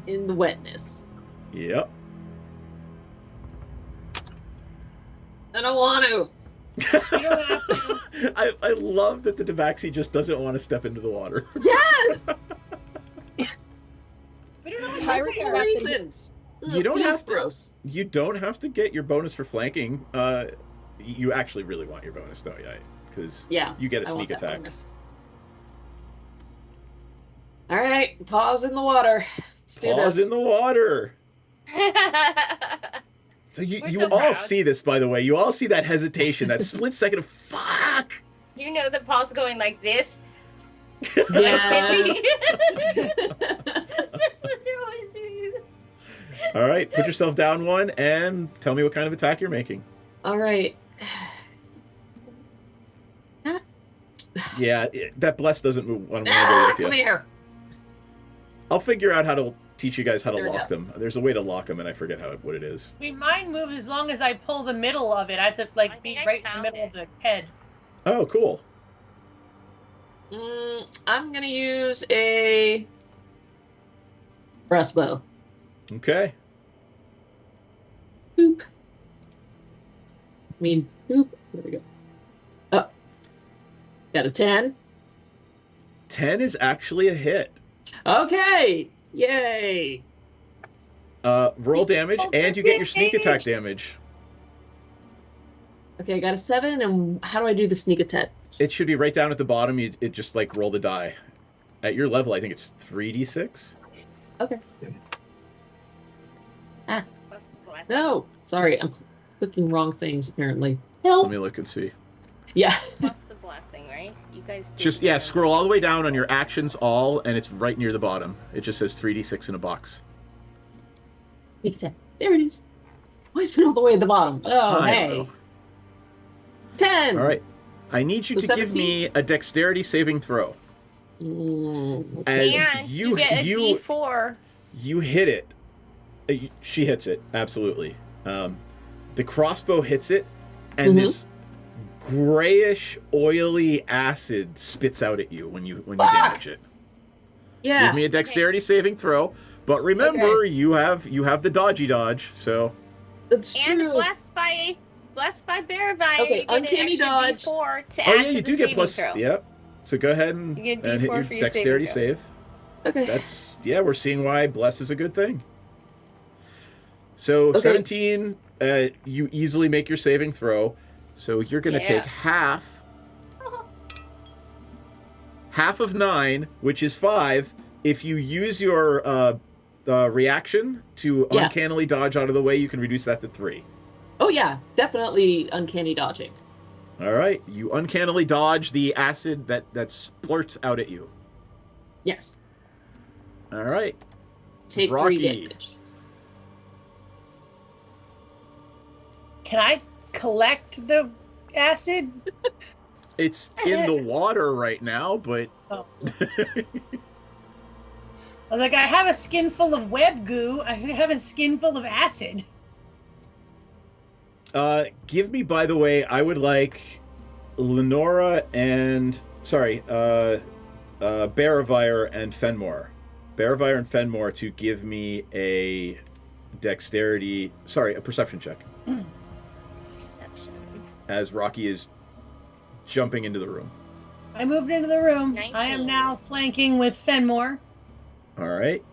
in the wetness. Yep. I don't want to. I love that the Tabaxi just doesn't want to step into the water. Yes. Pirate For captain. reasons. You don't Feels have to. gross. You don't have to get your bonus for flanking. You actually really want your bonus, don't you? Because Yeah. you get a I want sneak that attack. bonus. All right, pause in the water. Let's do Paws this. in the water. So you We're so all proud. see this, by the way. You all see that hesitation, that split second of fuck. You know that Paul's going like this. Yes. That's what they're always doing. All right, put yourself down one and tell me what kind of attack you're making. All right. Yeah, that bless doesn't move. I don't want to go with Come you. here. I'll figure out how to teach you guys how to There we lock go. them. There's a way to lock them, and I forget what it is. I mean, mine moves as long as I pull the middle of it. I have to like I be think I right in the found middle it. of the head. Oh, cool. I'm gonna use a breastbow. Okay. Boop. Boop. There we go. Oh. Got a 10. 10 is actually a hit. Okay. Yay. Roll damage, and you get your sneak attack damage. Okay, I got a 7, and how do I do the sneak attack? It should be right down at the bottom. It just like roll the die. At your level, I think it's 3d6. Okay. No. Sorry, I'm clicking wrong things, apparently. Let me look and see. Yeah. Plus the blessing, right? You guys do Just, yeah, scroll all the way down on your actions all, and it's right near the bottom. It just says 3d6 in a box. Sneak attack. There it is. Why is it all the way at the bottom? Oh, I don't hey. know. 10. All right. I need you So to give me a dexterity saving throw. As And you get a D4. You hit it. She hits it, absolutely. The crossbow hits it, and this grayish, oily acid spits out at you when you damage it. Yeah. Give me a dexterity saving throw, but remember you have the dodgy dodge. So That's And true. blessed by Bearvine. Okay, you get an uncanny extra dodge. D4 to oh add yeah, to you the do get saving plus. throw. Yep. So go ahead and, You get and hit D4 your for your dexterity saving save. Okay. That's we're seeing why bless is a good thing. So Okay. 17, you easily make your saving throw. So you're gonna Yeah. take half of 9, which is 5. If you use your reaction to uncannily dodge out of the way, you can reduce that to 3. Oh yeah, definitely uncanny dodging. All right, you uncannily dodge the acid that splurts out at you. Yes. All right. Take Rocky. 3 damage. Can I collect the acid? It's in the water right now, but... Oh. I was like, I have a skin full of web goo. I have a skin full of acid. Give me, by the way, I would like Lenora and... Sorry, Baravire and Fenmore. Baravire and Fenmore to give me a dexterity... Sorry, a perception check. Perception. As Rocky is jumping into the room. I moved into the room. 19. I am now flanking with Fenmore. All right.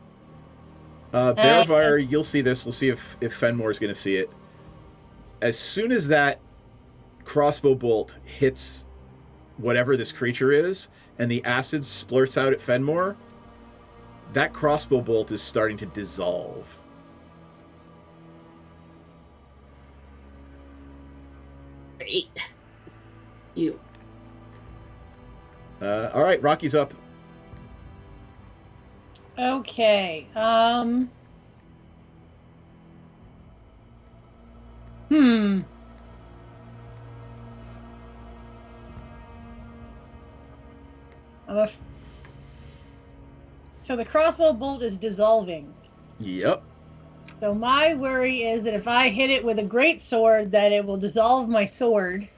Baravire, you'll see this. We'll see if Fenmore is going to see it. As soon as that crossbow bolt hits whatever this creature is, and the acid splurts out at Fenmore, that crossbow bolt is starting to dissolve. Great. You. All right, Rocky's up. Okay. So the crossbow bolt is dissolving. Yep. So my worry is that if I hit it with a great sword, that it will dissolve my sword.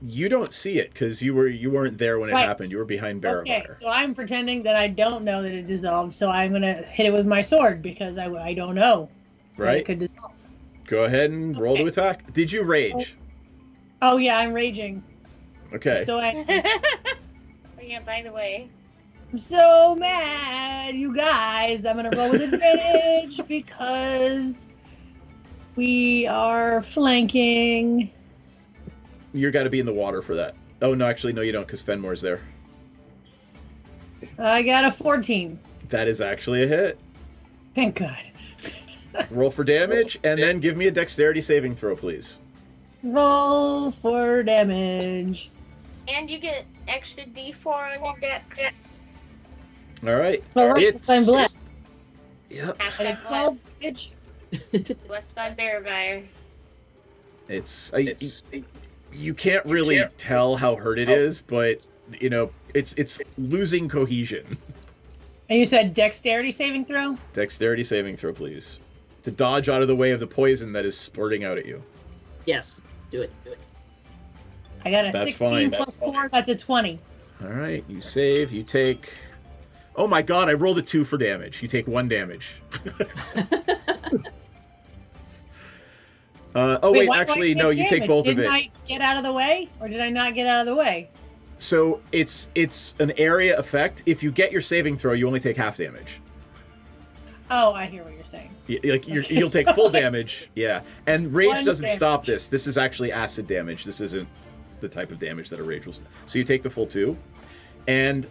You don't see it because you weren't there when it Right. happened. You were behind Baravire. Okay, so I'm pretending that I don't know that it dissolved, so I'm gonna hit it with my sword because I don't know. that Right. It could dissolve. Go ahead and roll to attack. Did you rage? Oh yeah, I'm raging. Okay. So Oh, yeah, by the way. I'm so mad, you guys. I'm gonna roll with advantage because we are flanking. You're got to be in the water for that. Oh, no, actually, no, you don't, because Fenmore's there. I got a 14. That is actually a hit. Thank God. Roll for damage, and then give me a dexterity saving throw, please. Roll for damage. And you get extra D4 on your dex. All right. It's... I'm blessed. Yep. Hashtag Well, blessed. bitch. Blessed by Baravire. You can't really tell how hurt it is, but you know it's losing cohesion. And you said dexterity saving throw? Dexterity saving throw, please, to dodge out of the way of the poison that is spurting out at you. Yes. Do it. I got a That's 16 fine. plus 4. That's a 20. All right, you save. You take. Oh my God! I rolled a 2 for damage. You take 1 damage. Wait, actually, no. You take both of it. Did I get out of the way, or did I not get out of the way? So it's an area effect. If you get your saving throw, you only take half damage. Oh, I hear what you're saying. You'll take full damage. Yeah, and rage 1 doesn't damage. stop this. This is actually acid damage. This isn't the type of damage that a rage will. So you take the full 2, and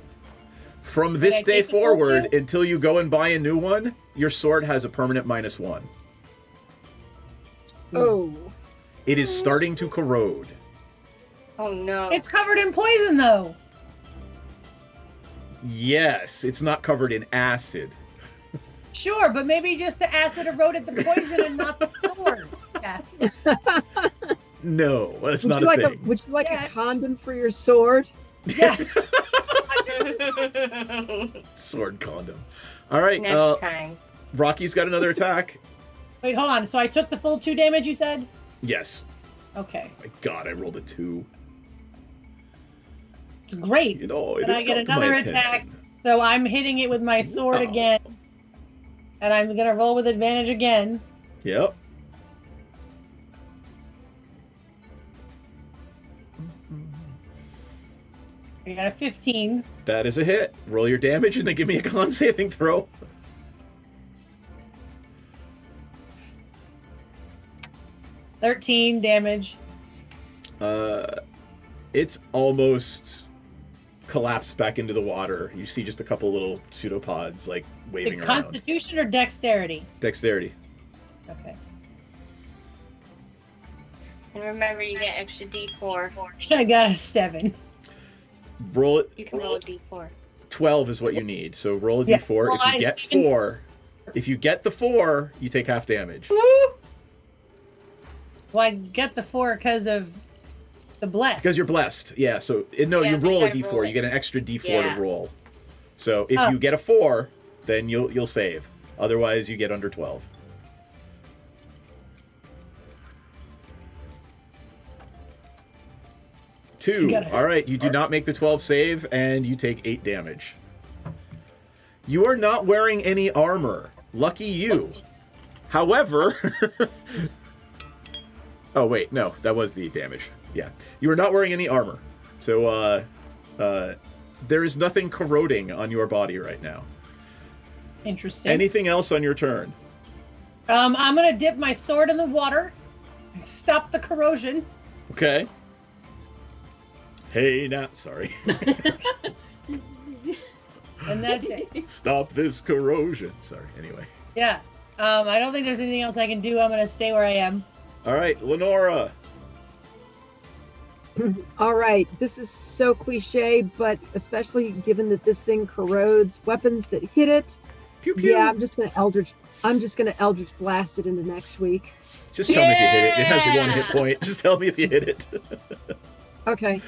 from this I day take the full forward, 2? until you go and buy a new one, your sword has a permanent -1. Oh. It is starting to corrode. Oh no. It's covered in poison, though. Yes, it's not covered in acid. Sure, but maybe just the acid eroded the poison and not the sword. Seth. No, that's Would not you a like thing. would you like Yes. a condom for your sword? Yes. Sword condom. All right, Next time. Rocky's got another attack. Wait, hold on. So I took the full 2 damage, you said? Yes. Okay. My God, I rolled a 2. It's great. You know, it But has I get come to my another attention. attack, so I'm hitting it with my sword Oh. again. And I'm gonna roll with advantage again. Yep. I got a 15. That is a hit. Roll your damage and then give me a con saving throw. $13 damage. It's almost collapse back into the water. You see just a couple little pseudopods like waving The around. Constitution or Dexterity? Dexterity. Okay. And remember, you get extra D4. I got a 7. Roll it. You can roll a D4. 12 is what you need. So roll a Yeah. d4. Well, If you get 4, if you get the 4, you take half damage. Well, I get the 4 because of the bless. Because you're blessed. Yeah, so no, Yeah, you we roll a gotta d4. roll You it. get an extra d4 Yeah. to roll. So if Oh. you get a 4, then you'll save. Otherwise, you get under 12. Two. You gotta- All right, you do not make the 12 save, and you take 8 damage. You are not wearing any armor. Lucky you. However... oh, wait, no, that was the damage. Yeah. You are not wearing any armor. So, there is nothing corroding on your body right now. Interesting. Anything else on your turn? I'm gonna dip my sword in the water, stop the corrosion. Okay. Hey, now... Sorry. And that's it. Stop this corrosion. Sorry, anyway. Yeah. I don't think there's anything else I can do. I'm gonna stay where I am. All right, Lenora. All right, this is so cliche, but especially given that this thing corrodes weapons that hit it. Pew, pew. Yeah, I'm just gonna Eldritch blast it into next week. Just tell me if you hit it. It has 1 hit point. Just tell me if you hit it. Okay.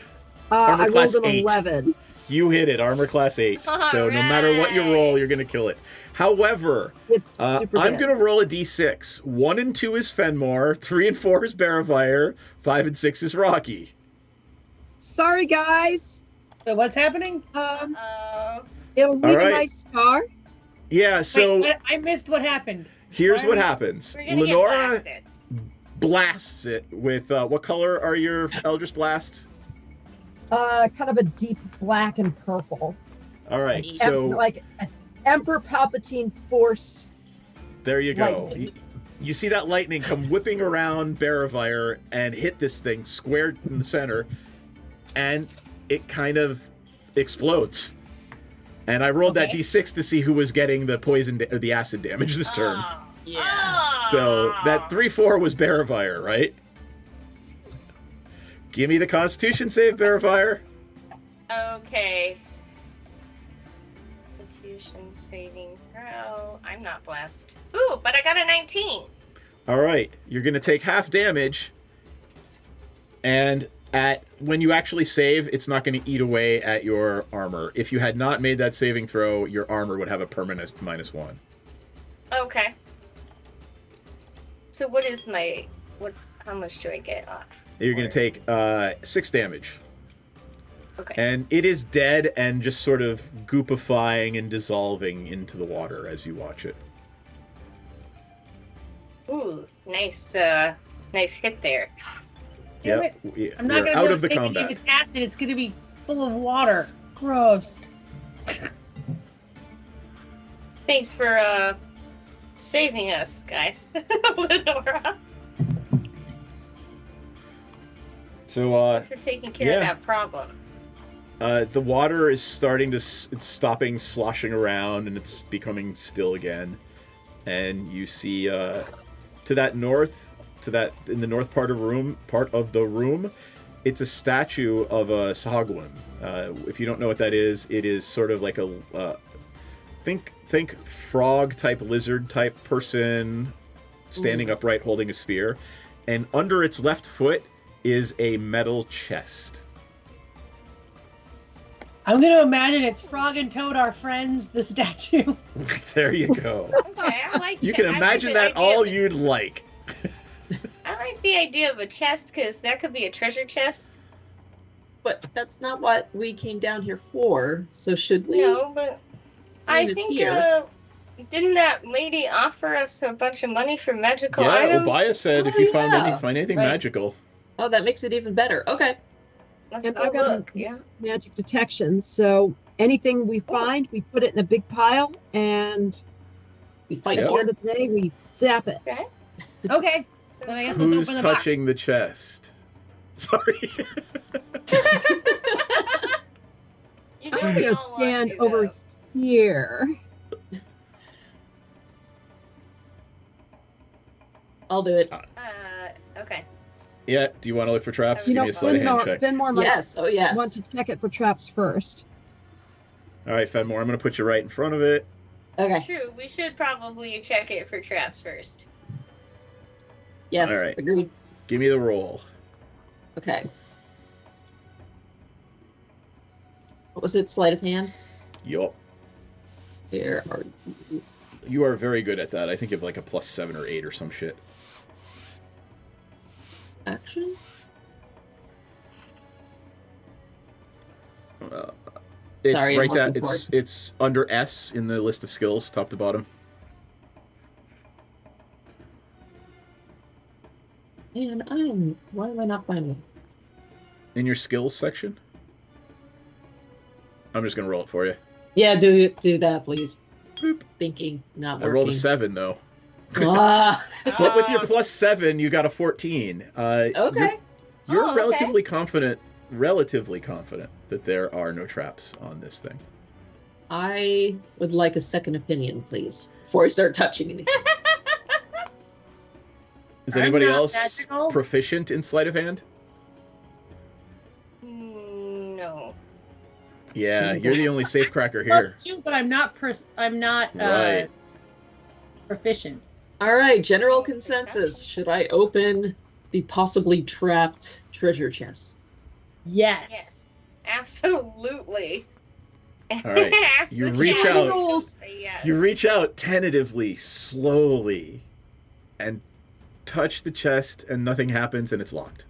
Armor I class rolled an 8. 11. You hit it, armor class 8. So no matter what you roll, you're going to kill it. However, It's super I'm dead. going to roll a d6. 1 and 2 is Fenmore. 3 and 4 is Barrowfire. 5 and 6 is Rocky. Sorry, guys. So what's happening? It'll leave right. a nice scar. Yeah, so Wait, I missed what happened. here's what happens. We're gonna get Lenora blasted. blasts it with, what color are your Eldritch Blasts? Kind of a deep black and purple. All right, so Like Emperor Palpatine Force. there you go. lightning. You see that lightning come whipping around Barrowfire and hit this thing squared in the center, and it kind of explodes. And I rolled that d6 to see who was getting the poison or the acid damage this turn. Yeah. So that 3-4 was Barrowfire, right? Give me the Constitution save, Barrowfire. Okay. Constitution saving throw. I'm not blessed. Ooh, but I got a 19. All right, you're going to take half damage, and when you actually save, it's not going to eat away at your armor. If you had not made that saving throw, your armor would have a permanent -1. Okay. So what is my how much do I get off? You're going to take 6 damage. Okay. And it is dead and just sort of goopifying and dissolving into the water as you watch it. Ooh, nice nice hit there. Yep. I'm not We're gonna out be of the able to take it. combat. If it's acid, it's gonna be full of water. Gross. Thanks for saving us, guys. Lenora. So, Thanks for taking care of that problem. the water is starting to, it's stopping sloshing around and it's becoming still again. And you see, to that north, in the north part of the room, it's a statue of a Sahagwin. If you don't know what that is, it is sort of like a, think frog type, lizard type person standing upright holding a spear. And under its left foot is a metal chest. I'm going to imagine it's Frog and Toad, our friends, the statue. There you go. Okay, I like You che- can I like imagine the that idea all of you'd like. I like the idea of a chest because that could be a treasure chest. But that's not what we came down here for. So should we? No, but I mean, it's think here. didn't that lady offer us a bunch of money for magical Yeah, items? Obaya said if Oh, you yeah. find anything Right. magical. Oh, that makes it even better. Okay. Let's And go I got look. Yeah. magic detection. So anything we find, we put it in a big pile, and We fight at the for end it. of the day, we zap it. Okay. Okay. Then I guess let's Who's open the box. touching the chest? Sorry. I'm gonna stand over here. I'll do it. Okay. Yeah. Do you want to look for traps? You Give know, me a sleight of hand check. Fenmore might Yes. Oh, yes. want to check it for traps first. All right, Fenmore. I'm going to put you right in front of it. Okay. True. We should probably check it for traps first. Yes. All right. Agreed. Give me the roll. Okay. What was it? Sleight of hand? Yup. There are. You are very good at that. I think you have like a +7 or 8 or some shit. Action? It's Sorry, right I'm down. looking for It's under S in the list of skills, top to bottom. And why am I not finding it? In your skills section. I'm just gonna roll it for you. Yeah, do that, please. Boop. Thinking, not working. I rolled a 7 though. Ah. But with your +7, you got a 14. Okay. You're relatively confident that there are no traps on this thing. I would like a second opinion, please, before I start touching anything. Is anybody not else magical. proficient in sleight of hand? No. Yeah, you're the only safecracker here. +2, but I'm not. Right. Proficient. All right, general consensus. Should I open the possibly trapped treasure chest? Yes. Yes. Absolutely. All right. You reach out. Yes. You reach out tentatively, slowly, and touch the chest, and nothing happens, and it's locked.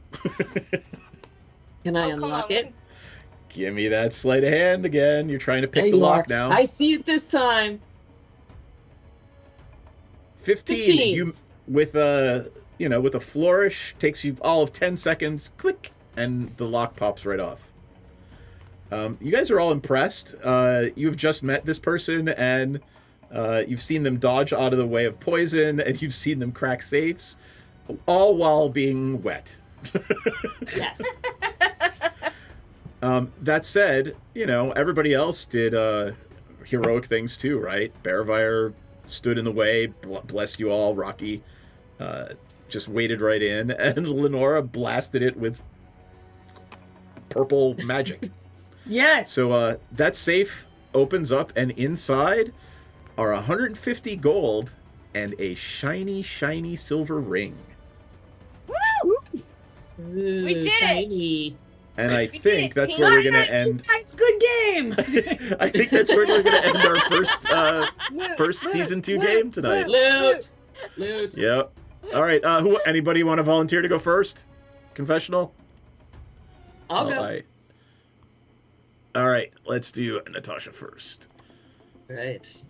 Can I unlock it? Give me that sleight of hand again. You're trying to pick There the you lock are. now. I see it this time. 15. You with a flourish takes you all of 10 seconds. Click, and the lock pops right off. You guys are all impressed. You've just met this person, and you've seen them dodge out of the way of poison, and you've seen them crack safes, all while being wet. Yes. That said, everybody else did heroic things too, right? Bearvire stood in the way, blessed you all. Rocky just waded right in, and Lenora blasted it with purple magic. Yes. So that safe opens up, and inside are 150 gold and a shiny, shiny silver ring. Woo! Ooh, We did it! shiny. And I We think did it, that's team. where we're gonna end. Guys, good game. I think that's where we're gonna end our first season 2 game tonight. Loot. Yep. All right. Anybody want to volunteer to go first? Confessional. I'll go. Right. All right. Let's do Natasha first. Right.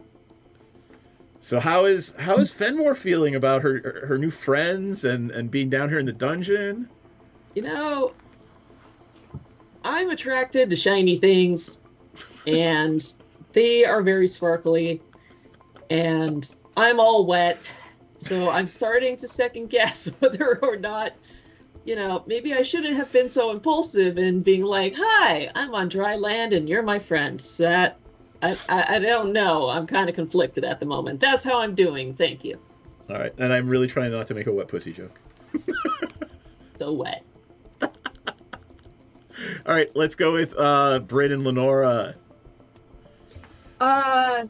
So how is Fenmore feeling about her new friends and being down here in the dungeon? I'm attracted to shiny things, and they are very sparkly, and I'm all wet, so I'm starting to second guess whether or not, maybe I shouldn't have been so impulsive in being like, hi, I'm on dry land and you're my friend. So that, I don't know. I'm kind of conflicted at the moment. That's how I'm doing. Thank you. All right. And I'm really trying not to make a wet pussy joke. So wet. All right, let's go with Britt and Lenora.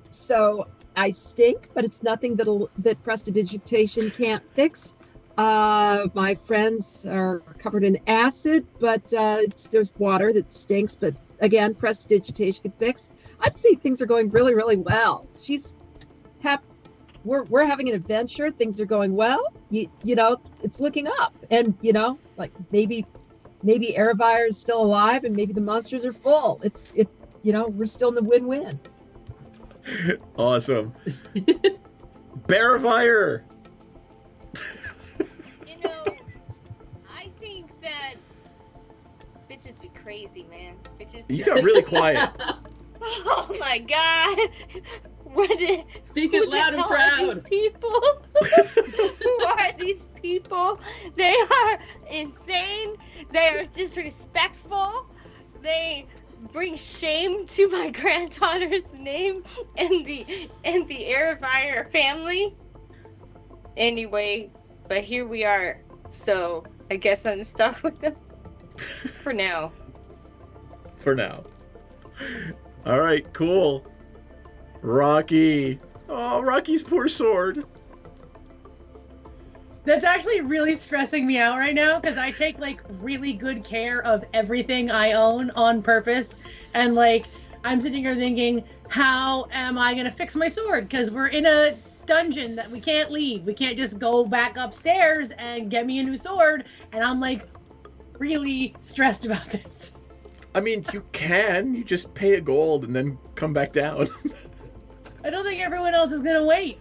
So I stink, but it's nothing that prestidigitation can't fix. My friends are covered in acid, but there's water that stinks, but again, prestidigitation can fix. I'd say things are going really, really well. We're having an adventure. Things are going well. It's looking up, and maybe Erevyre is still alive, and maybe the monsters are full. We're still in the win-win. Awesome. Bearvire! I think that bitches be crazy, man. You got really quiet. Oh my god! Speak it loud and proud. These people? Who are these people? They are insane. They are disrespectful. They bring shame to my granddaughter's name and the Airfire family. Anyway, but here we are, so I guess I'm stuck with them for now. For now. All right, cool. Rocky. Oh, Rocky's poor sword. That's actually really stressing me out right now because I take like really good care of everything I own on purpose. And like, I'm sitting here thinking, how am I going to fix my sword? Because we're in a dungeon that we can't leave. We can't just go back upstairs and get me a new sword. And I'm like really stressed about this. I mean, you can. You just pay a gold and then come back down. I don't think everyone else is going to wait.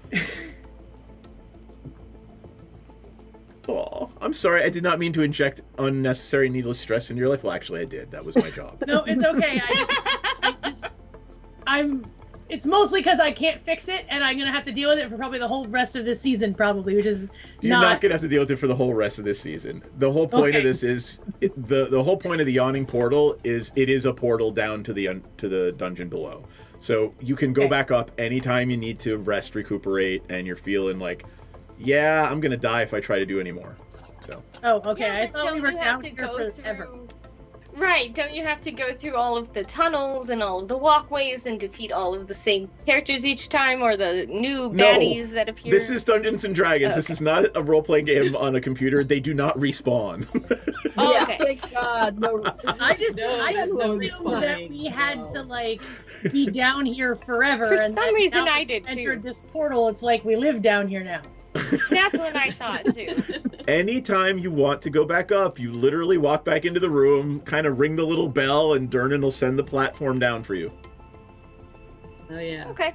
Oh, I'm sorry. I did not mean to inject unnecessary needless stress in your life. Well, actually, I did. That was my job. No, it's okay. It's mostly because I can't fix it, and I'm gonna have to deal with it for probably the whole rest of this season, probably, which is You're not gonna have to deal with it for the whole rest of this season. The whole point of this is the whole point of the yawning portal is it is a portal down to the dungeon below. So you can go back up anytime you need to rest, recuperate, and you're feeling like, yeah, I'm gonna die if I try to do any more. So. Oh, okay. Yeah, I thought we were down here go forever. Right, don't you have to go through all of the tunnels and all of the walkways and defeat all of the same characters each time, or the new baddies that appear? This is Dungeons and Dragons. Okay. This is not a role-playing game on a computer. They do not respawn. Oh, Yeah, okay. thank God. No. I just No, assumed no that respawning. we had to like be down here forever. For and some then reason now I we did, too. entered this portal. It's like we live down here now. That's what I thought too. Anytime you want to go back up, you literally walk back into the room, kind of ring the little bell, and Dernan will send the platform down for you. Oh yeah. Okay. I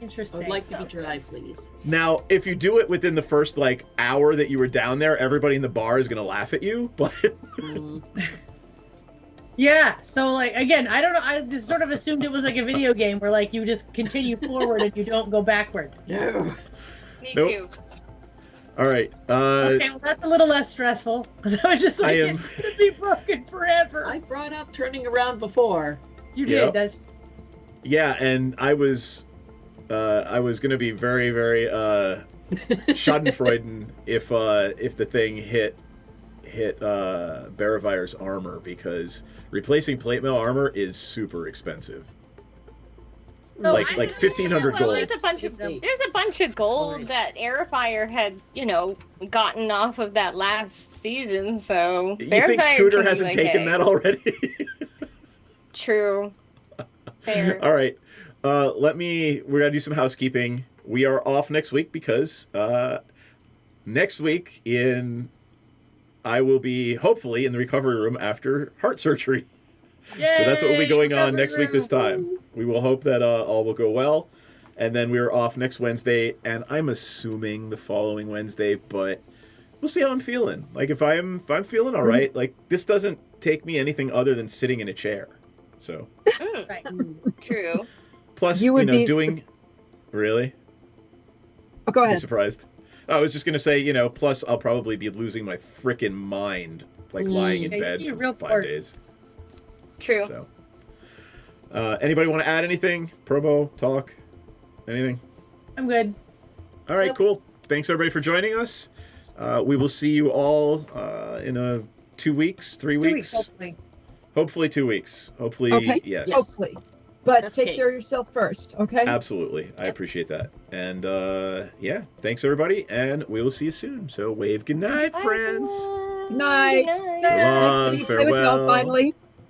Interesting. would like to be dry, please. Now, if you do it within the first hour that you were down there, everybody in the bar is gonna laugh at you. But Yeah. So like again, I don't know. I just sort of assumed it was like a video game where like you just continue forward and you don't go backward. No. Me Nope. too. all right, Okay, well that's a little less stressful because I was just like, I am- it's gonna be broken forever. I brought up turning around before. You Yep. did. That's yeah, and I was gonna be very, very Schadenfreude if the thing hit Baravire's armor, because replacing plate mail armor is super expensive. No, like I- 1,500 Well, gold. there's a bunch of gold that Airfire had, gotten off of that last season. So You think Airfire Scooter can be hasn't like, taken hey. that already? True. Fair. All right. We gotta do some housekeeping. We are off next week because next week I will be hopefully in the recovery room after heart surgery. So that's what will be going on next week this time. We will hope that all will go well. And then we're off next Wednesday, and I'm assuming the following Wednesday, but we'll see how I'm feeling. Like if I'm feeling all right, like this doesn't take me anything other than sitting in a chair. So right. True. plus, You would be doing really? Oh, go Be ahead. surprised. I was just gonna say, plus I'll probably be losing my frickin' mind, like lying in Okay, bed you're for real 5 poor. days. True. So, anybody want to add anything? Promo, talk, anything? I'm good. All right, cool. Thanks everybody for joining us. We will see you all in 2 weeks, 3 2 weeks. weeks, hopefully. Hopefully 2 weeks. Hopefully, Okay. yes. Hopefully. But Best take case. care of yourself first, okay? Absolutely. I appreciate that. And yeah, thanks everybody, and we will see you soon. So wave goodnight, friends. Night. Good night. So long, Nice to play with y'all farewell. finally.